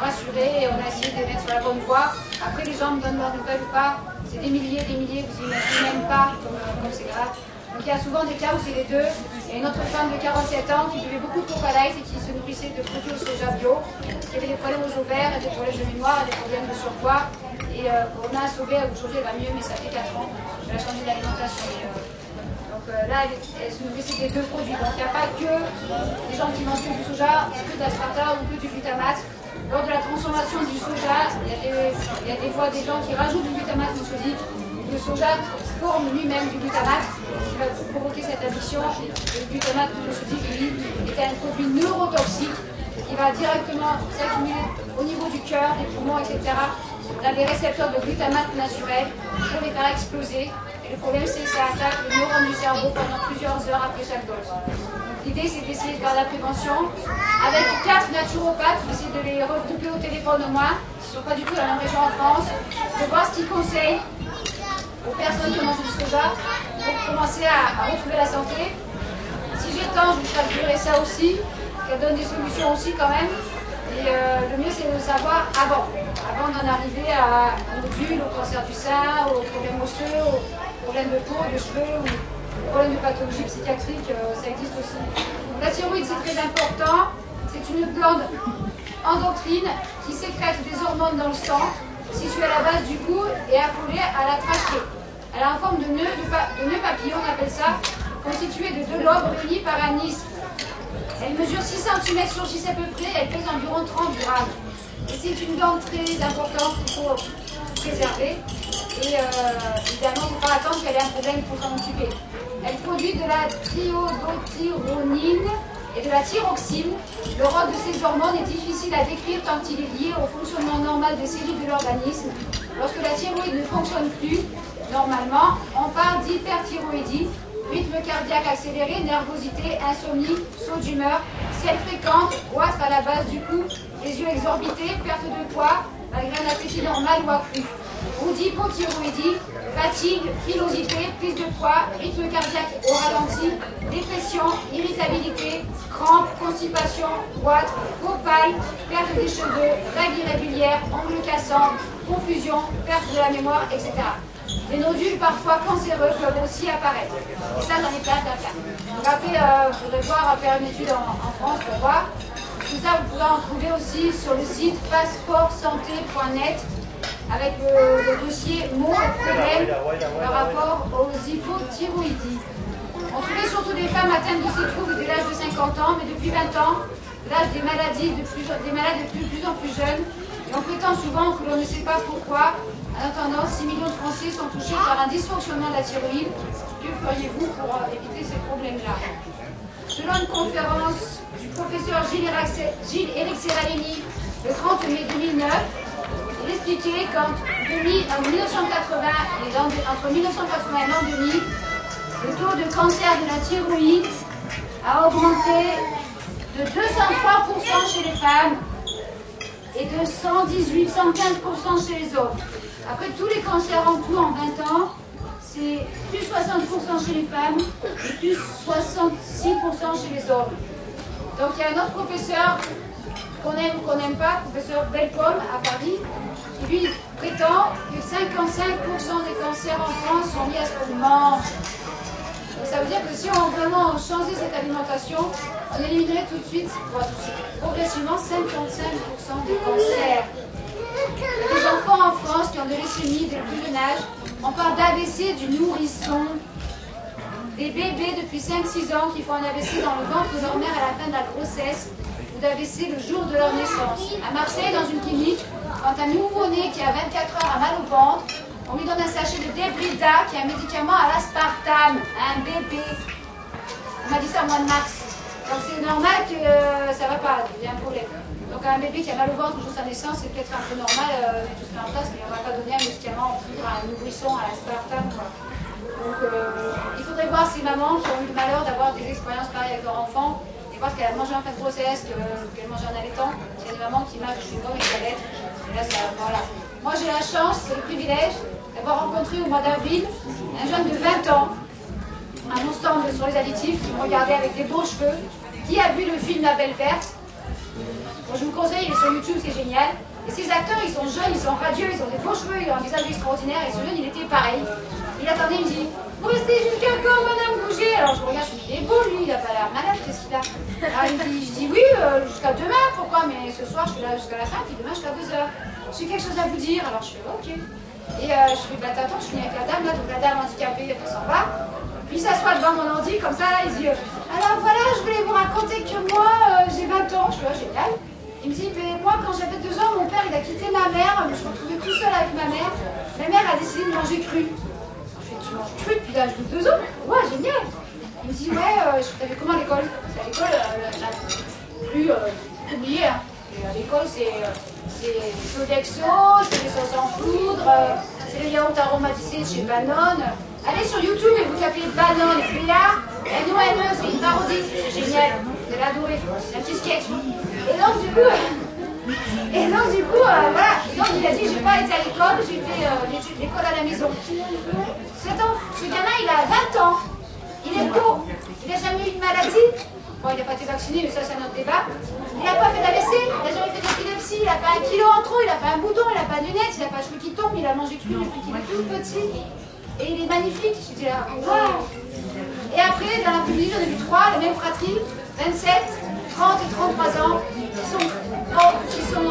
rassuré, et on a essayé de les mettre sur la bonne voie. Après les gens me donnent leurs nouvelles ou pas, c'est des milliers, vous imaginez même pas comme c'est grave. Donc il y a souvent des cas où c'est les deux. Il y a une autre femme de 47 ans qui buvait beaucoup de Coca Light et qui se nourrissait de produits au soja bio, qui avait des problèmes aux ovaires, des problèmes de mémoire, des problèmes de surpoids. Et on a sauvé, aujourd'hui elle va mieux, mais ça fait 4 ans. Elle a changé d'alimentation. Donc là, elle se nourrissait des deux produits. Donc il n'y a pas que des gens qui mangent que du soja, que de l'aspartame ou que du glutamate. Lors de la transformation du soja, il y a des fois des gens qui rajoutent du glutamate monosodique. Le soja forme lui-même du glutamate qui va provoquer cette addiction. Le glutamate monosodique, lui, est un produit neurotoxique qui va directement s'accumuler au niveau du cœur, des poumons, etc. On a des récepteurs de glutamate naturel pour les faire exploser. Et le problème, c'est que ça attaque les neurones du cerveau pendant plusieurs heures après chaque dose. L'idée, c'est d'essayer de faire la prévention. Avec 4 naturopathes, j'essaie de les regrouper au téléphone au moins, qui ne sont pas du tout dans la même région en France, de voir ce qu'ils conseillent aux personnes qui mangent du soja pour commencer à retrouver la santé. Si j'ai le temps, je vous traduirai ça aussi, qu'elle donne des solutions aussi quand même. Et le mieux, c'est de le savoir avant d'en arriver à nodules, au cancer du sein, aux problèmes osseux, aux problèmes de peau, de cheveux, ou aux problèmes de pathologie psychiatrique, ça existe aussi. Donc, la thyroïde, c'est très important. C'est une glande endocrine qui sécrète des hormones dans le sang, située à la base du cou et accolée à la trachée. Elle a en forme de nœud papillon, on appelle ça, constitué de 2 lobes réunis par un isthme. Elle mesure 6 cm sur 6 à peu près, elle pèse environ 30 grammes. Et c'est une glande très importante qu'il faut préserver. Et évidemment, il ne faut pas attendre qu'elle ait un problème pour s'en occuper. Elle produit de la triiodothyronine et de la thyroxine. Le rôle de ces hormones est difficile à décrire tant il est lié au fonctionnement normal des cellules de l'organisme. Lorsque la thyroïde ne fonctionne plus normalement, on parle d'hyperthyroïdie. Rythme cardiaque accéléré, nervosité, insomnie, saut d'humeur, ciel fréquente, goitre à la base du cou, les yeux exorbités, perte de poids, malgré un appétit normal ou accru. On dit hypothyroïdie, fatigue, frilosité, prise de poids, rythme cardiaque au ralenti, dépression, irritabilité, crampes, constipation. constipation, goitre, copaille, perte des cheveux, règles irrégulières, ongles cassants, confusion, perte de la mémoire, etc. Les nodules parfois cancéreux peuvent aussi apparaître. Et ça, j'en ai plein de cas. Donc après, il faudrait faire une étude en France pour voir. Tout ça, vous pourrez en trouver aussi sur le site passeportsanté.net avec le dossier mots et problèmes par rapport aux hypothyroïdies. On trouvait surtout des femmes atteintes de ces troubles dès l'âge de 50 ans, mais depuis 20 ans, l'âge des malades de plus en plus jeunes. Et on prétend souvent que l'on ne sait pas pourquoi. En attendant, 6 millions de Français sont touchés par un dysfonctionnement de la thyroïde. Que feriez-vous pour éviter ces problèmes-là? Selon une conférence du professeur Gilles-Éric Serralini le 30 mai 2009, il expliquait qu'entre 1980 et l'an 2000, le taux de cancer de la thyroïde a augmenté de 203% chez les femmes et de 115% chez les hommes. Après tous les cancers en cours en 20 ans, c'est plus 60% chez les femmes et plus 66% chez les hommes. Donc il y a un autre professeur qu'on aime ou qu'on n'aime pas, professeur Belcom à Paris, qui lui prétend que 55% des cancers en France sont liés à ce qu'on mange. Donc ça veut dire que si on vraiment changeait cette alimentation, on éliminerait tout de suite, progressivement 55% des cancers. Il y a des enfants en France qui ont de leucémie dès le plus jeune âge. On parle d'AVC du nourrisson. Des bébés depuis 5-6 ans qui font un AVC dans le ventre de leur mère à la fin de la grossesse ou d'AVC le jour de leur naissance. À Marseille, dans une clinique, quand un nouveau-né qui a 24 heures a mal au ventre, on lui donne un sachet de Debrida, qui est un médicament à l'aspartame, à un bébé. On m'a dit ça au mois de mars. Donc c'est normal que ça ne va pas, il y a un problème. Donc un bébé qui a mal au ventre au jour de sa naissance, c'est peut-être un peu normal, tout se met en place, mais on ne va pas donner un médicament en poudre à un nourrisson à l'aspartame. Donc il faudrait voir ces mamans qui ont eu le malheur d'avoir des expériences pareilles avec leur enfant et voir ce qu'elle a mangé en fin de grossesse, qu'elle mange en allaitant. Il y a des mamans qui mangent chez moi et qui allaitent. Et là, voilà. Moi j'ai la chance, c'est le privilège d'avoir rencontré au mois d'avril un jeune de 20 ans à mon stand sur les additifs qui me regardait avec des beaux cheveux, qui a vu le film La Belle Verte. Bon, je vous conseille, il est sur YouTube, c'est génial. Et ces acteurs, ils sont jeunes, ils sont radieux, ils ont des beaux cheveux, ils ont un visage extraordinaire. Et ce jeune, il était pareil. Il attendait, il me dit, vous restez jusqu'à quand, madame Bouger? Alors je regarde, je me dis, il est beau lui, il a pas l'air malade, qu'est-ce qu'il a? Alors il me dit, je dis oui, jusqu'à demain, pourquoi? Mais ce soir, je suis là jusqu'à la fin, puis demain, jusqu'à 2h. J'ai quelque chose à vous dire. Alors je fais, ok. Et je fais, bah t'attends, je finis avec la dame, là, donc la dame handicapée, elle s'en va. Puis il s'assoit devant mon ordi, comme ça, là, il dit, alors voilà, je voulais vous raconter que moi, j'ai 20 ans. Je fais, ah, génial. Il me dit, mais moi, quand j'avais 2 ans, mon père, il a quitté ma mère, je me suis retrouvée tout seul avec ma mère. Ma mère a décidé de manger cru. Tu manges cru depuis l'âge de 2 ans? Ouais, génial. Il me dit, ouais, t'avais comment à l'école? À l'école, plus oublié. Hein. À l'école, c'est Sodexo, c'est les sauces en poudre, c'est les yaourts aromatisés chez Danone. Allez sur YouTube et vous tapez Danone, B-A-N-O-N-E, c'est une parodie, c'est génial. Vous allez adorer, c'est un petit sketch. Et donc, du coup, voilà. Et donc, il a dit, j'ai pas été à l'école, j'ai fait l'école à la maison. Ce gamin, il a 20 ans. Il est beau. Il n'a jamais eu de maladie. Bon, il n'a pas été vacciné, mais ça, c'est un autre débat. Il n'a pas fait d'AVC, il n'a jamais fait d'épilepsie, il n'a pas 1 kilo en trop, il n'a pas un bouton, il n'a pas de lunettes, il n'a pas de cheveux qui tombent, il a mangé cru depuis qu'il est tout petit. Et il est magnifique. J'étais là, waouh. Et après, dans la publicité, j'en ai vu 3, les mêmes fratries, 27, 30 et 33 ans, qui sont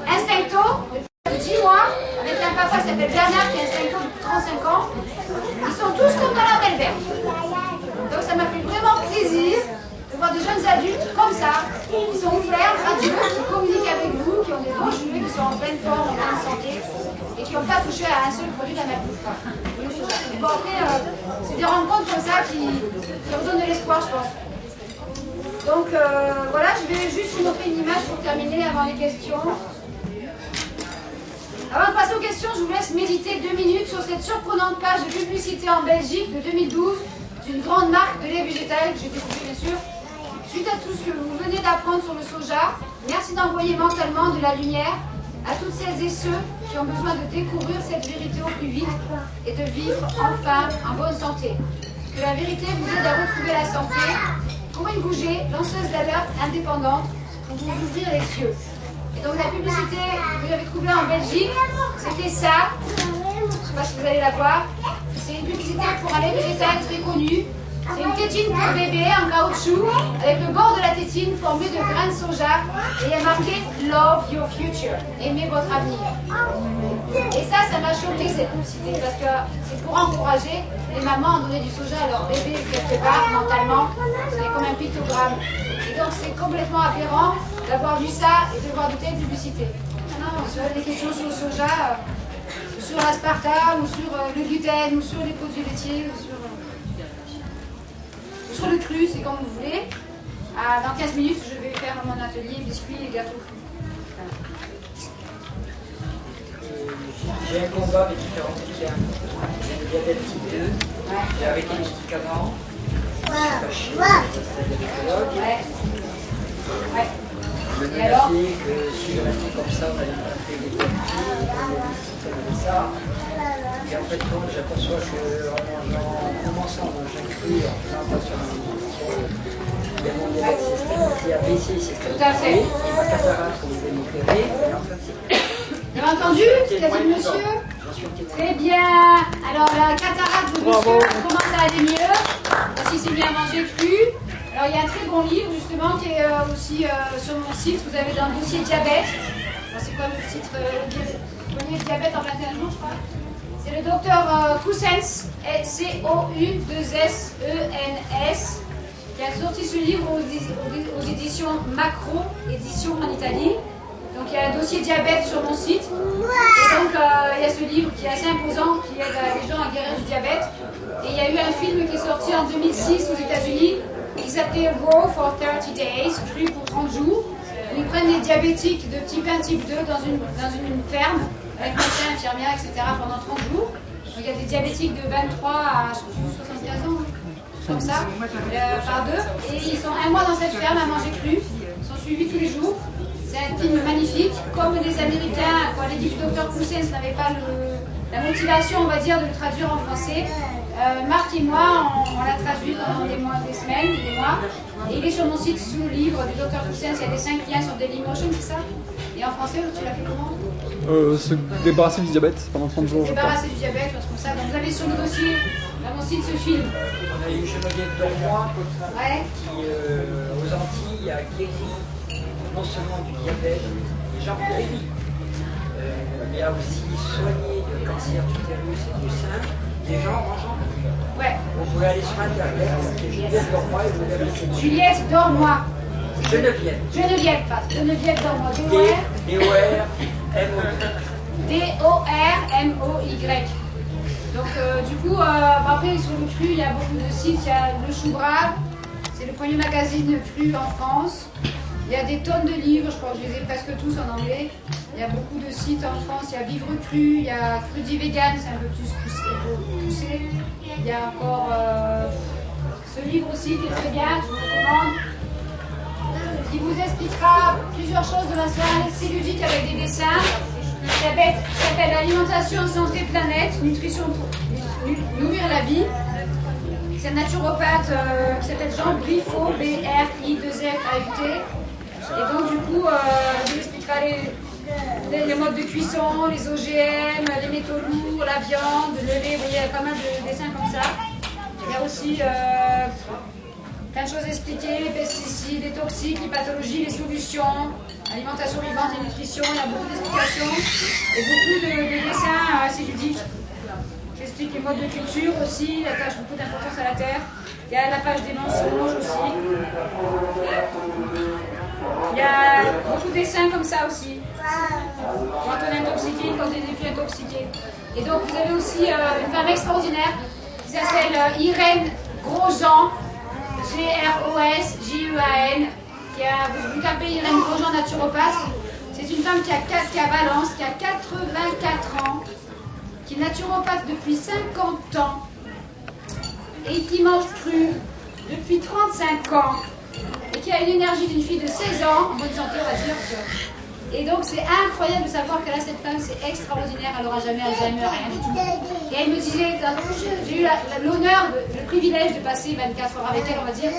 instincto, depuis 10 mois, avec un papa qui s'appelle Bernard, qui est instincto depuis 35 ans. Ils sont tous comme dans la Belle Verte. Donc ça m'a fait vraiment plaisir de voir des jeunes adultes comme ça, qui sont ouverts, radieux, qui communiquent avec vous, qui ont des beaux cheveux, qui sont en pleine forme, en pleine santé, et qui n'ont pas touché à un seul produit de la malbouffe. Bon, après, c'est des rencontres comme ça qui vous donnent de l'espoir, je pense. Donc voilà, je vais juste vous montrer une image pour terminer avant les questions. Avant de passer aux questions, je vous laisse méditer 2 minutes sur cette surprenante page de publicité en Belgique de 2012 d'une grande marque de lait végétal que j'ai découvert bien sûr. Suite à tout ce que vous venez d'apprendre sur le soja, merci d'envoyer mentalement de la lumière à toutes celles et ceux qui ont besoin de découvrir cette vérité au plus vite et de vivre enfin en bonne santé. Que la vérité vous aide à retrouver la santé. Courez Catherine Gouget, lanceuse d'alerte indépendante, pour vous ouvrir les yeux. Et donc la publicité que j'avais trouvée en Belgique, c'était ça. Je ne sais pas si vous allez la voir. C'est une publicité pour un lait végétal très connu. C'est une tétine pour bébé en caoutchouc avec le bord de la tétine formé de grains de soja et il y a marqué Love Your Future, aimez votre avenir. Et ça m'a choqué cette publicité parce que c'est pour encourager les mamans à donner du soja à leur bébé quelque part mentalement. C'est comme un pictogramme. Et donc c'est complètement aberrant d'avoir vu ça et de voir de telles publicités. Non, sur des questions sur le soja, sur l'aspartame ou sur le gluten ou sur les produits laitiers ou sur le cru, c'est comme vous voulez. Dans 15 minutes, je vais faire mon atelier biscuits et gâteaux. J'ai un combat avec différents médicaments. J'ai le diabète type 2, j'ai arrêté les médicaments. Je suis pas chier, c'est le gynécologue. Je me disais que si je restais comme ça, on allait me faire des comme ça. Et en fait, quand j'aperçois qu'en commençant à manger cru, en faisant attention à mon diabète s'est stabilisé, a baissé, s'est stabilisé, et ma cataracte, on devait m'opérer, et en fait, c'est... Vous avez entendu ce qu'a dit le monsieur? Très bien. Alors la cataracte de monsieur commence à aller mieux. Si c'est bien mangé cru. Alors il y a un très bon livre justement qui est aussi sur mon site. Vous avez dans le dossier diabète. C'est quoi le titre? Le diabète en 21 jours, je crois. C'est le docteur Cousens, C-O-U-2-S-E-N-S, qui a sorti ce livre aux éditions Macro, édition en Italie. Donc il y a un dossier diabète sur mon site. Et donc il y a ce livre qui est assez imposant, qui aide les gens à guérir du diabète. Et il y a eu un film qui est sorti en 2006 aux États-Unis qui s'appelait Raw for 30 Days, cru pour 30 jours. Ils prennent des diabétiques de type 1, type 2 dans une ferme avec médecins, infirmières, etc. pendant 30 jours. Donc il y a des diabétiques de 23 à 75 ans, comme ça, par deux. Et ils sont un mois dans cette ferme à manger cru. Ils sont suivis tous les jours. C'est un film magnifique. Comme les Américains, quand l'équipe du Dr Cousens n'avait pas la motivation, on va dire, de le traduire en français, Marc et moi, on l'a traduit pendant des mois, des semaines, des mois. Et il est sur mon site sous le livre du Dr Cousens. Il y a des 5 liens sur Dailymotion, c'est ça? Et en français, tu l'as fait comment? Se débarrasser du diabète pendant 30 jours. Se débarrasser du diabète, comme ça. Donc vous avez sur le dossier, dans mon site, ce film. On a eu Geneviève Dormois, qui aux Antilles a guéri non seulement du diabète, des gens guéris, mais a aussi soigné le cancer d'utérus et du sein des gens en mangeant. Ouais. Vous pouvez aller sur internet, c'est Geneviève Dormois et vous verrez cette Juliette Dormois. Geneviève. Geneviève, pas. Geneviève Dormois. D-O-R-M-O-Y. Donc du coup, après sur le cru, il y a beaucoup de sites. Il y a le Chou Brave, c'est le premier magazine cru en France. Il y a des tonnes de livres, je crois que je les ai presque tous en anglais. Il y a beaucoup de sites en France. Il y a Vivre Cru, il y a Crudi Vegan, c'est un peu plus poussé. Il y a encore ce livre aussi qui est très bien, je vous recommande. Qui vous expliquera plusieurs choses de la cellulite avec des dessins. Ça s'appelle Alimentation, Santé, Planète, Nutrition pour nourrir la vie. C'est un naturopathe qui s'appelle Jean Briffaut, B-R-I-2-F-A-U-T. Et donc du coup, je vous expliquera les modes de cuisson, les OGM, les métaux lourds, la viande, le lait. Vous voyez, il y a pas mal de dessins comme ça. Il y a aussi plein de choses expliquées, les pesticides, les toxiques, les pathologies, les solutions, alimentation vivante et nutrition. Il y a beaucoup d'explications et beaucoup de dessins assez ludiques. J'explique les modes de culture aussi, il attache beaucoup d'importance à la terre. Il y a la page des mensonges aussi. Il y a beaucoup de dessins comme ça aussi. Quand on est intoxiqué, quand on n'est plus intoxiqué. Et donc vous avez aussi une femme extraordinaire qui s'appelle Irène Grosjean, G-R-O-S-J-E-A-N. Vous tapez Irène Grosjean, naturopathe. C'est une femme qui a Valence, qui a 84 ans, qui est naturopathe depuis 50 ans et qui mange cru depuis 35 ans et qui a une énergie d'une fille de 16 ans, en bonne santé on va dire, Et donc c'est incroyable de savoir que là cette femme c'est extraordinaire, elle n'aura jamais Alzheimer, rien du tout. Et elle me disait, j'ai eu l'honneur, le privilège de passer 24 heures avec elle, on va dire.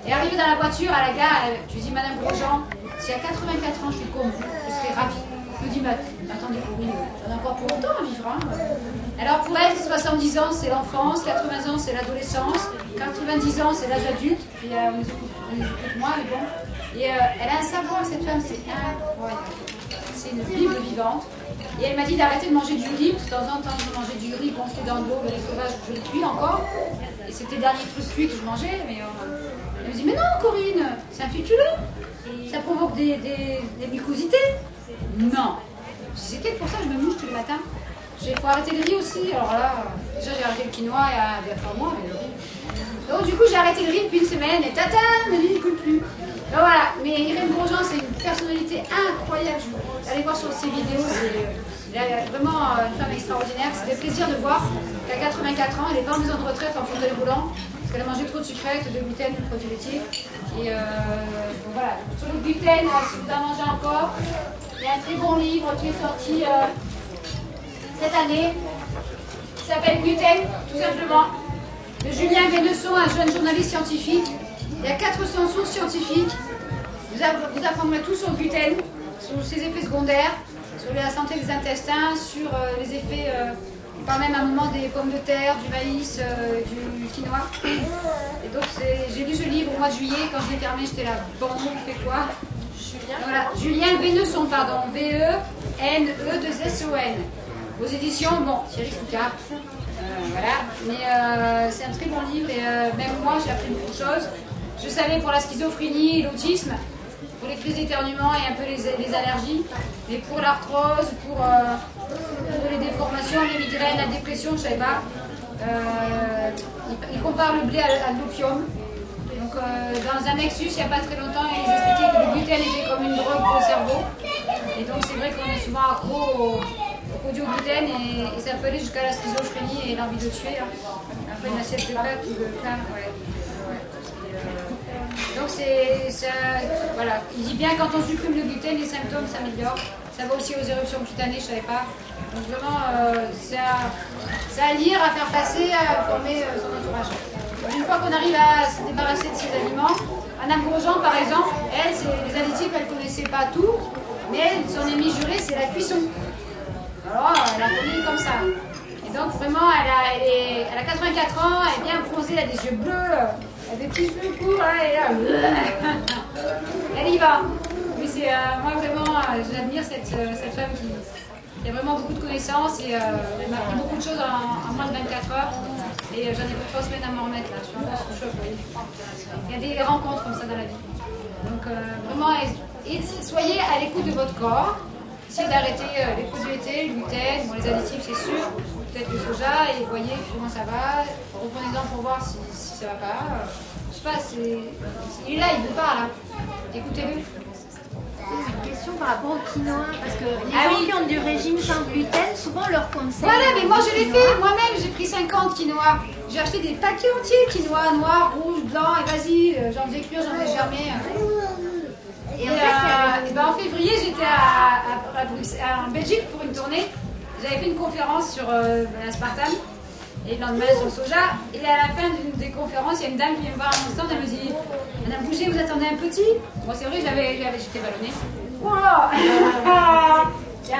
Et arrivée dans la voiture à la gare, je lui dis Madame Grosjean, si à 84 ans je suis comme vous, je serais ravie. Je me dis attendez, Corinne, j'en ai encore pour longtemps à vivre. Hein. Alors pour elle, 70 ans c'est l'enfance, 80 ans c'est l'adolescence, 90 ans c'est l'âge adulte, puis on est plus moins, mais bon. Et elle a un savoir, cette femme, c'est incroyable. C'est une Bible vivante. Et elle m'a dit d'arrêter de manger du riz. De temps en temps, je mangeais du riz gonflé dans de l'eau, le riz sauvage, je le cuis encore. Et c'était le dernier truc cuit que je mangeais. Mais elle me dit, mais non, Corinne, c'est un féculent. Ça provoque des mucosités. Non. Si c'était pour ça, je me mouche tous les matins. Il faut arrêter le riz aussi. Alors là, déjà, j'ai arrêté le quinoa il y a 3 mois, mais le riz. Donc du coup, j'ai arrêté le riz depuis une semaine et tata, le riz ne coule plus. Donc voilà, mais Irène Grosjean, c'est une personnalité incroyable. Allez voir sur ses vidéos, c'est vraiment une femme extraordinaire. C'était plaisir de voir qu'à 84 ans, elle n'est pas en maison de retraite en fauteuil roulant, parce qu'elle a mangé trop de sucrètes, de gluten, de produits laitiers. Et donc voilà, sur le gluten, si vous en mangez encore, il y a un très bon livre qui est sorti cette année, qui s'appelle Gluten, tout simplement, de Julien Vénesson, un jeune journaliste scientifique. Il y a 400 sources scientifiques. Vous apprendrez tout sur le gluten, sur ses effets secondaires, sur la santé des intestins, sur les effets, on parle même à un moment des pommes de terre, du maïs, du quinoa. Et donc j'ai lu ce livre au mois de juillet, quand je l'ai fermé, j'étais là, bon, on fait quoi? Voilà, Julien Vénesson, pardon, V-E-N-E-2-S-O-N. Aux éditions, bon, Thierry Foucault. Voilà, mais c'est un très bon livre et même moi j'ai appris beaucoup de choses. Je savais pour la schizophrénie, l'autisme, pour les crises d'éternuement et un peu les allergies, mais pour l'arthrose, pour les déformations, les migraines, la dépression, je ne savais pas. Il compare le blé à l'opium. Donc dans un Nexus, il n'y a pas très longtemps, ils expliquaient que le gluten était comme une drogue pour le cerveau. Et donc c'est vrai qu'on est souvent accro au gluten et ça peut aller jusqu'à la schizophrénie et l'envie de tuer. Hein. Après une assiette de pâtes ou de pain, ouais. Donc voilà, il dit bien quand on supprime le gluten, les symptômes s'améliorent. Ça va aussi aux éruptions cutanées, je ne savais pas. Donc vraiment, c'est à lire, à faire passer, à informer son entourage. Donc, une fois qu'on arrive à se débarrasser de ces aliments, Madame Grosjean par exemple, elle, les additifs, elle ne connaissait pas tout, mais son ennemi juré, c'est la cuisson. Alors, elle a connu comme ça. Et donc vraiment, elle a 84 ans, elle est bien bronzée, elle a des yeux bleus. Elle a des petits cheveux courts, hein, et là, elle y va. Mais c'est moi vraiment, j'admire cette femme qui a vraiment beaucoup de connaissances et elle m'a appris beaucoup de choses en moins de 24 heures. Et j'en ai pour 3 semaines à m'en remettre là. Je suis encore sous choc. Oui. Il y a des rencontres comme ça dans la vie. Donc vraiment, soyez à l'écoute de votre corps. Essayez d'arrêter les produits laitiers, le gluten, bon, les additifs c'est sûr, peut-être le soja, et voyez comment ça va. Reprenez-en pour voir si ça va pas. Je sais pas, il est là, il vous parle. Écoutez-le. Une question par rapport au quinoa, parce que les gens qui ont du régime sans gluten, souvent leur conseil. Voilà, mais moi je l'ai fait, moi-même j'ai pris 50 quinoa. J'ai acheté des paquets entiers, quinoa, noir, rouge, blanc, et vas-y, j'en faisais cuire, j'en faisais germer. Et en février, j'étais en Belgique pour une tournée. J'avais fait une conférence sur l'aspartame et le lendemain sur le soja. Et à la fin d'une des conférences, il y a une dame qui vient me voir à mon stand. Elle me dit Madame Bouger, vous attendez un petit? Bon, c'est vrai, j'étais ballonnée. Oh là ah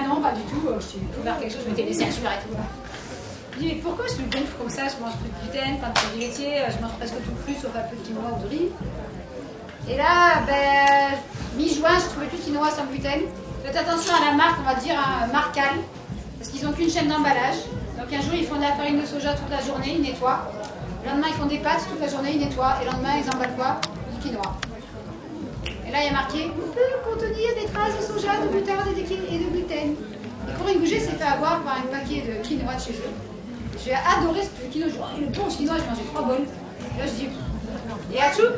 non, pas du tout. Je suis pour faire quelque chose, je mettais les ceintures et tout. Je dis mais pourquoi je me gonfle comme ça? Je mange plus de gluten, pas de produits laitiers, je mange presque tout cru sauf un peu de quinoa ou de riz. Et là, mi-juin, je trouvais plus de quinoa sans gluten. Faites attention à la marque, on va dire Marcal, parce qu'ils n'ont qu'une chaîne d'emballage. Donc un jour, ils font de la farine de soja toute la journée, ils nettoient. Le lendemain, ils font des pâtes toute la journée, ils nettoient. Et le lendemain, ils emballent quoi? Du quinoa. Et là, il y a marqué peut contenir des traces de soja, de moutarde et de gluten. Et Corinne Bouger s'est fait avoir par un paquet de quinoa de chez eux. J'ai adoré ce quinoa. Le bon quinoa, j'ai mangé 3 bols. Et là, je dis et atchoum.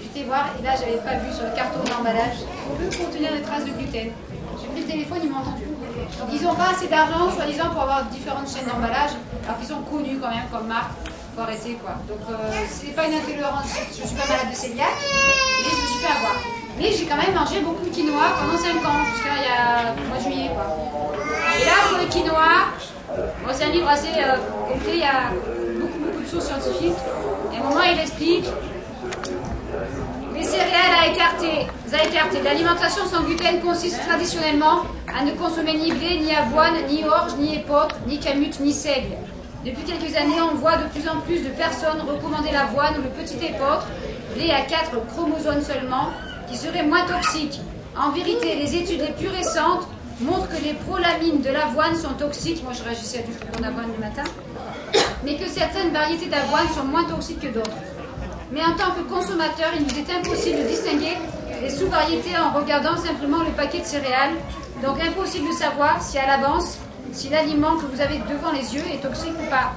J'étais voir et là j'avais pas vu sur le carton d'emballage on peut contenir des traces de gluten. J'ai pris le téléphone, ils m'ont entendu. Donc ils n'ont pas assez d'argent soi-disant pour avoir différentes chaînes d'emballage alors qu'ils sont connus quand même comme marque. Faut arrêter quoi. Donc c'est pas une intolérance, je suis pas malade de cœliaque, mais je me suis fait avoir. Mais j'ai quand même mangé beaucoup de quinoa pendant 5 ans, jusqu'à il y a le mois de juillet, quoi. Et là, pour le quinoa, bon, c'est un livre assez complet, il y a beaucoup de sources scientifiques. Et à un moment, il explique les céréales à écarter. L'alimentation sans gluten consiste traditionnellement à ne consommer ni blé, ni avoine, ni orge, ni épeautre, ni camute, ni seigle. Depuis quelques années, on voit de plus en plus de personnes recommander l'avoine ou le petit épeautre, blé à 4 chromosomes seulement, qui serait moins toxique. En vérité, les études les plus récentes montrent que les prolamines de l'avoine sont toxiques. Moi, je réagissais à du flocon d'avoine le matin. Mais que certaines variétés d'avoine sont moins toxiques que d'autres. Mais en tant que consommateur, il nous est impossible de distinguer les sous-variétés en regardant simplement le paquet de céréales. Donc impossible de savoir si à l'avance, si l'aliment que vous avez devant les yeux est toxique ou pas.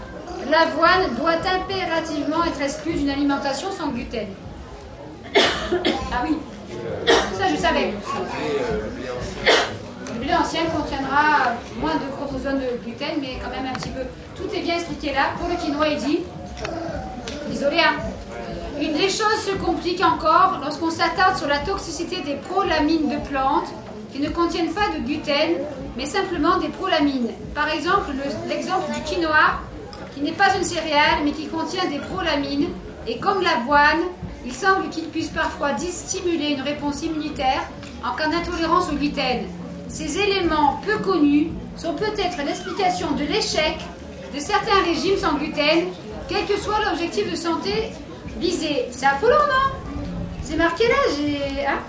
L'avoine doit impérativement être exclue d'une alimentation sans gluten. Ah oui, ça je savais. Le blé ancien contiendra moins de chromosomes de gluten, mais quand même un petit peu. Tout est bien expliqué là. Pour le quinoa, il dit, désolé, hein. Les choses se compliquent encore lorsqu'on s'attarde sur la toxicité des prolamines de plantes qui ne contiennent pas de gluten, mais simplement des prolamines. Par exemple, l'exemple du quinoa, qui n'est pas une céréale, mais qui contient des prolamines, et comme l'avoine, il semble qu'il puisse parfois stimuler une réponse immunitaire en cas d'intolérance au gluten. Ces éléments peu connus sont peut-être l'explication de l'échec de certains régimes sans gluten, quel que soit l'objectif de santé visé. C'est affolant, non? C'est marqué là, j'ai... Hein?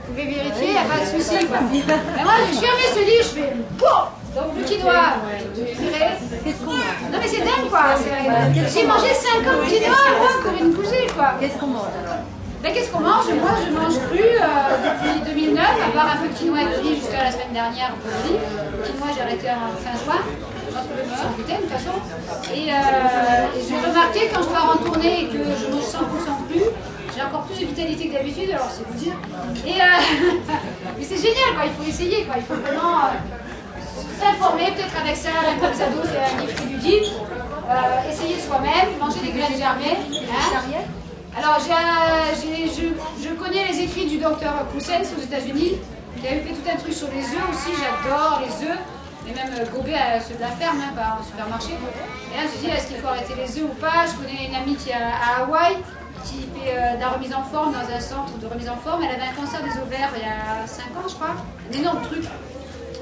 Vous pouvez vérifier, il n'y a pas de souci, quoi. Mais moi, je fermé ce livre, je fais... Donc le quinoa, non mais c'est dingue, quoi. J'ai mangé 5 ans de quinoa, moi, pour une bougie, quoi. Qu'est-ce qu'on mange alors? Ben, qu'est-ce qu'on mange? Moi, je mange cru depuis 2009, à part un peu de quinoa cuit jusqu'à la semaine dernière pour le riz. Le quinoa, j'ai arrêté en fin juin. Je pense que le sans gluten, de toute façon. Et j'ai remarqué quand je pars en tournée et que je mange 100% cru, j'ai encore plus de vitalité que d'habitude, alors c'est vous dire. Et mais c'est génial, quoi. Il faut essayer, quoi. Il faut vraiment s'informer, peut-être avec ça, l'improvisado, c'est un livre qui lui dit. Essayer soi-même, manger des graines germées. Hein. Alors, je connais les écrits du docteur Cousens aux États-Unis, qui avait fait tout un truc sur les œufs aussi. J'adore les œufs, et même gobés à ceux de la ferme, hein, pas en supermarché. Et là, je me suis dit, est-ce qu'il faut arrêter les œufs ou pas? Je connais une amie qui est à Hawaï, qui fait de la remise en forme dans un centre de remise en forme. Elle avait un cancer des ovaires il y a 5 ans, je crois. Un énorme truc.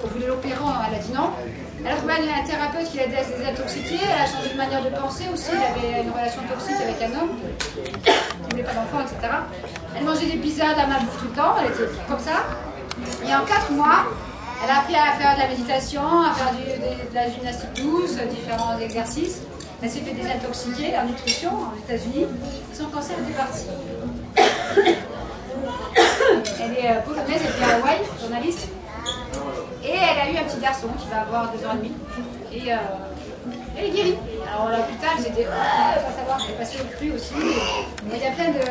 On voulait l'opérer, elle a dit non. Elle a trouvé un thérapeute qui l'aidait à se désintoxiquer. Elle a changé de manière de penser aussi. Elle avait une relation toxique avec un homme qui ne voulait pas d'enfant, etc. Elle mangeait des pizzas dans ma bouffe tout le temps. Elle était comme ça. Et en 4 mois, elle a appris à faire de la méditation, à faire de la gymnastique douce, différents exercices. Elle s'est fait désintoxiquer en nutrition aux États-Unis. Son cancer était parti. Elle est polonaise, elle vit à Hawaï, journaliste. Et elle a eu un petit garçon qui va avoir 2 ans et demi. Et elle est guérie. Alors l'hôpital, c'était pas savoir, j'ai passé au cru aussi. Mais il y a plein de.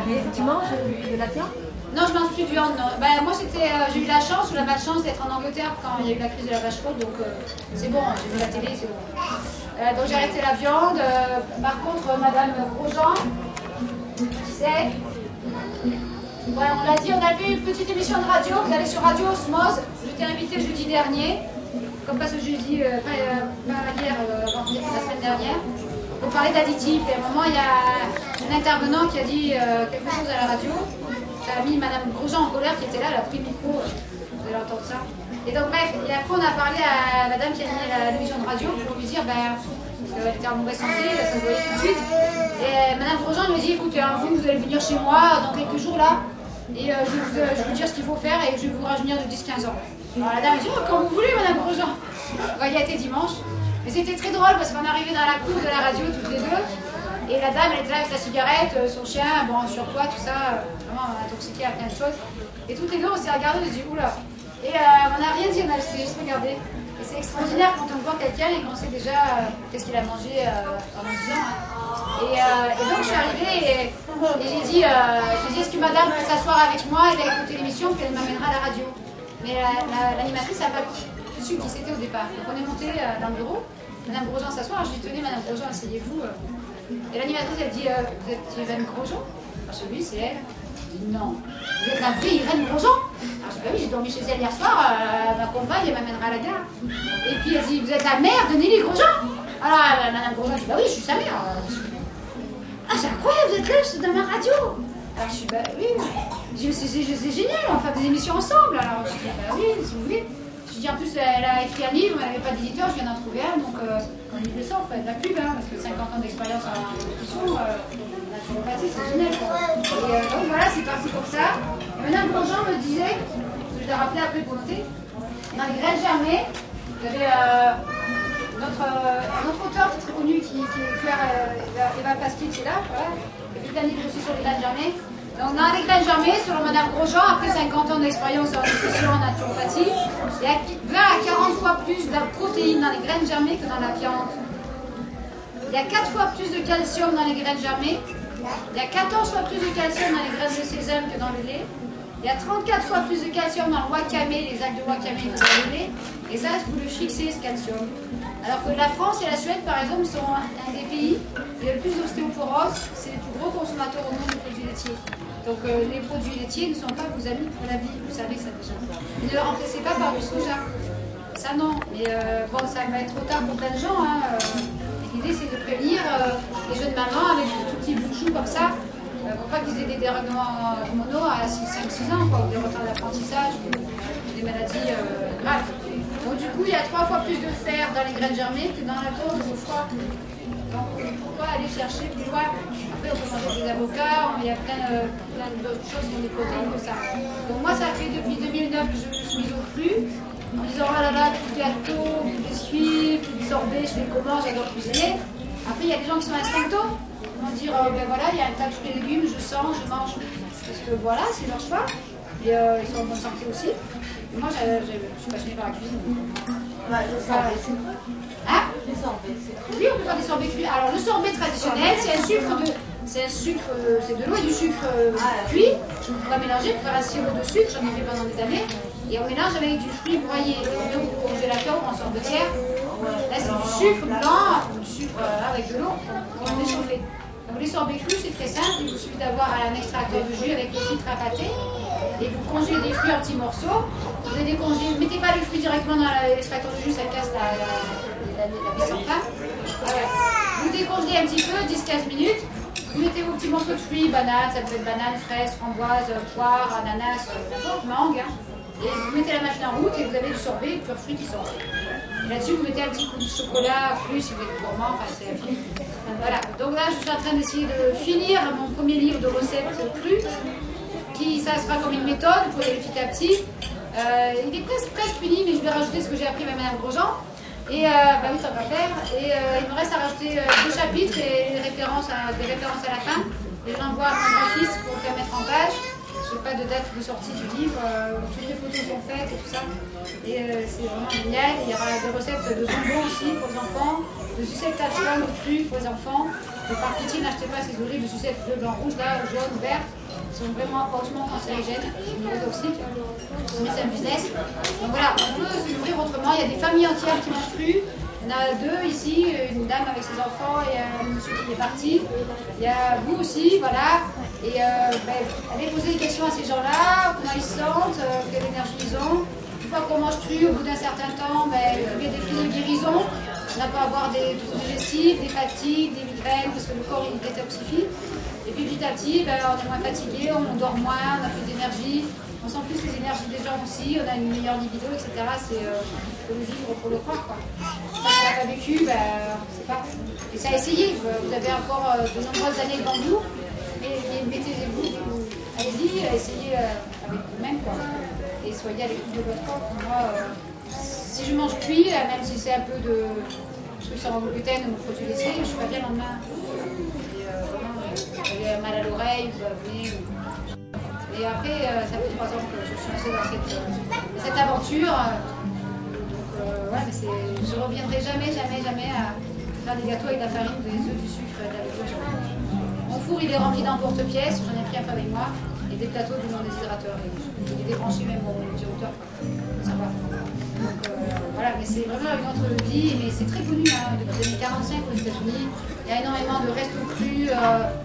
Mais tu manges de la viande? Non, je mange plus de viande. Non. Ben, moi, j'ai eu la chance ou la malchance d'être en Angleterre quand il y a eu la crise de la vache chaude. Donc c'est bon, j'ai vu la télé, c'est bon. Donc j'ai arrêté la viande. Par contre, Madame Grosjean, qui c'est? Ouais, on l'a dit, on a vu une petite émission de radio. Vous allez sur Radio Osmose. Je t'ai invité jeudi dernier, comme pas ce jeudi, pas hier, la semaine dernière, pour parler d'additifs. Et à un moment, il y a un intervenant qui a dit quelque chose à la radio. Ça a mis Madame Grosjean en colère qui était là, elle a pris le micro. Vous allez entendre ça. Et donc, bref, et après, on a parlé à la dame qui a animé l'émission de radio pour lui dire, ben, parce qu'elle était en mauvaise santé, ça se voyait tout de suite. Et Madame Grosjean lui a dit, écoutez, vous allez venir chez moi dans quelques jours là. Et je vais vous dire ce qu'il faut faire et je vais vous rajeunir de 10-15 ans. Alors la dame dit, oh, quand vous voulez, Madame Grosjean. Il y a été dimanche. Mais c'était très drôle parce qu'on arrivait dans la cour de la radio toutes les deux. Et la dame, elle était là avec sa cigarette, son chien, bon, surpoids, tout ça, vraiment intoxiqué à plein de choses. Et toutes les deux, on s'est regardé, on s'est dit, oula. Et on n'a rien dit, on s'est juste regardé. Et c'est extraordinaire quand on voit quelqu'un et qu'on sait déjà qu'est-ce qu'il a mangé pendant 10 ans. Hein. Et donc je suis arrivée et j'ai dit, est-ce que madame peut s'asseoir avec moi, elle a écouté l'émission, puis elle m'amènera à la radio. Mais l'animatrice n'a pas su qui c'était au départ. Donc on est monté dans le bureau, Madame Grosjean s'assoit, je lui dis, tenez Madame Grosjean, asseyez-vous. Et l'animatrice elle dit, vous êtes Madame Grosjean? Je dis, oui, c'est elle. Elle dit non. Vous êtes la vraie Irène Grosjean? Alors je dis bah oui, j'ai dormi chez elle hier soir, ma compagne elle m'amènera à la gare. Et puis elle dit vous êtes la mère de Nelly Grosjean? Alors madame Grosjean dit bah oui, je suis sa mère. Ah c'est incroyable, vous êtes là, c'est dans ma radio. Alors je suis bah oui, je dis c'est génial, on va faire des émissions ensemble. Alors je dis bah oui, si vous voulez. Je dis en plus elle a écrit un livre, elle n'avait pas d'éditeur, je viens d'en trouver un, donc on lui fait ça en fait, de la pub, hein, parce que 50 ans d'expérience en nutrition, la naturopathie c'est génial quoi. Et donc voilà, c'est parti pour ça. Et Madame Grosjean me disait, je l'ai rappelé après pour noter, dans les graines germées, il y avait un autre auteur qui est très connu, qui est Claire Eva Pasquier, qui est là, voilà, qui a fait plein de livres aussi sur les graines germées. Donc dans les graines germées, selon Madame Grosjean, après 50 ans d'expérience en nutrition, en naturopathie, il y a 20 à 40 fois plus de protéines dans les graines germées que dans la viande. Il y a 4 fois plus de calcium dans les graines germées. Il y a 14 fois plus de calcium dans les graines de sésame que dans le lait. Il y a 34 fois plus de calcium dans le wakame, les algues de wakame que dans le lait. Et ça, vous le fixez, ce calcium. Alors que la France et la Suède, par exemple, sont un des pays qui a le plus d'ostéoporose. C'est les plus gros consommateurs au monde de produits laitiers. Donc les produits laitiers ne sont pas vos amis pour la vie, vous savez ça déjà. Ne le remplacez pas par du soja. Ça non, mais bon, ça va être trop tard pour plein de gens. Hein. L'idée c'est de prévenir les jeunes mamans avec des tout petits bouts de choux comme ça, pour pas qu'ils aient des dérèglements hormonaux à 5-6 ans, quoi, ou des retards d'apprentissage, ou des maladies graves. Donc du coup, il y a 3 fois plus de fer dans les graines germées que dans la viande au froid. Donc pourquoi aller chercher plus loin? Après on peut manger des avocats, il y a plein d'autres choses qui ont des protéines que ça. Donc moi ça fait depuis 2009 que je me suis mise au cru, en me disant oh là là, plus de gâteaux, plus de biscuits, plus de sorbets, je fais comment, j'adore cuisiner. Après il y a des gens qui sont instinctos, ils vont dire ben voilà, il y a un tas de fruits et légumes, je sens, je mange. Parce que voilà, c'est leur choix. Et ils sont en bonne santé aussi. Et moi je suis passionnée par la cuisine. Le sorbet, c'est quoi? Hein? Les sorbets, c'est quoi? Oui, on peut faire des sorbets cuits. Alors le sorbet traditionnel, c'est de l'eau et du sucre cuit. On va mélanger pour faire un sirop de sucre, j'en ai fait pendant des années. Et on mélange avec du fruit broyé. Donc au congélateur ou en sorbetière. Là c'est du sucre blanc, du sucre avec de l'eau qu'on va réchauffer. Donc les sorbets crus, c'est très simple. Il vous suffit d'avoir un extracteur de jus avec le filtre à pâté. Et vous congelez des fruits en petits morceaux. Vous les décongelez. Ne mettez pas le fruit directement dans l'extracteur de jus, ça casse la vis en fin. Vous décongelez un petit peu, 10-15 minutes. Vous mettez vos petits morceaux de fruits, bananes, ça peut être banane, fraise, framboise, poire, ananas, n'importe, mangue. Hein. Et vous mettez la machine en route et vous avez du sorbet, pur fruit qui sort. Et là-dessus, vous mettez un petit coup de chocolat, plus si vous êtes gourmand, enfin c'est infini. Voilà. Donc là, je suis en train d'essayer de finir mon premier livre de recettes crues. Ça sera comme une méthode, vous pouvez aller petit à petit. Il est presque fini, mais je vais rajouter ce que j'ai appris avec Madame Grosjean. Et bah oui, ça va faire. Et il me reste à rajouter 2 chapitres et des références à la fin. Et je l'envoie à mon grand-fils pour le faire mettre en page. Je n'ai pas de date de sortie du livre, toutes les photos sont faites et tout ça. Et c'est vraiment génial. Il y aura des recettes de bonbons aussi pour les enfants, de sucettes tâche-blanc ou fruits pour les enfants. De par pitié, n'achetez pas ces horribles sucettes bleu, blanc, rouge, là, jaune, vert. Ils sont vraiment hautement cancérigènes, neurotoxiques. Mais c'est un business. Donc voilà, on peut se nourrir autrement. Il y a des familles entières qui mangent plus. Il y en a 2 ici, une dame avec ses enfants et un monsieur qui est parti. Il y a vous aussi, voilà. Et allez poser des questions à ces gens-là, comment ils se sentent, quelle énergie ils ont. Une fois qu'on mange cru, au bout d'un certain temps, il y a des prises de guérison. On n'a pas à avoir des troubles digestifs, des fatigues, des migraines, parce que le corps il détoxifie. Et puis petit à petit, on est moins fatigué, on dort moins, on a plus d'énergie. On sent plus les énergies des gens aussi, on a une meilleure libido, etc. C'est le vivre pour le croire, quoi. Si on n'a pas vécu, c'est pas. Et ça a essayé, vous avez encore de nombreuses années devant vous. Et mettez-vous, allez-y, essayez avec vous-même, quoi. Et soyez à l'écoute de votre corps. Moi, si je mange cuit, même si c'est un peu de trucs sans gluten ou produits laitiers, je suis pas bien le lendemain. Et vraiment, j'ai mal à l'oreille, vous venez. Et après, ça fait 3 ans que je suis lancée dans cette aventure. Ouais, mais je ne reviendrai jamais à faire des gâteaux avec de la farine, des œufs, du sucre et de la levure. Mon four, il est rempli d'emporte-pièces, j'en ai pris un peu avec moi, et des plateaux de non-déshydrateur. J'ai débranché même mon interrupteur. Ça va. Donc voilà, mais c'est vraiment une autre vie, mais c'est très connu depuis les années 45 aux États-Unis. Il y a énormément de restos crus,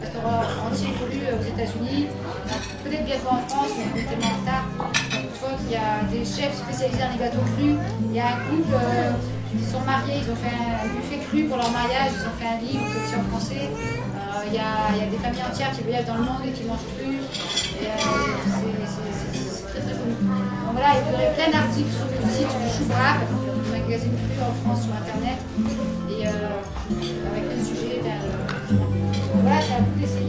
restaurants entiers connus aux États-Unis, peut-être bientôt en France, mais on est tellement en retard. Je vois qu'il y a des chefs spécialisés dans les gâteaux crus. Il y a un couple qui sont mariés, ils ont fait un buffet cru pour leur mariage, ils ont fait un livre aussi en français. Il y a des familles entières qui voyagent dans le monde et qui mangent cru. Et, c'est très très connu. Donc voilà, il y aurait plein d'articles sur le site du Chou Brave, le magazine cru en France sur internet, et avec le sujet. Voilà, c'est à vous d'essayer.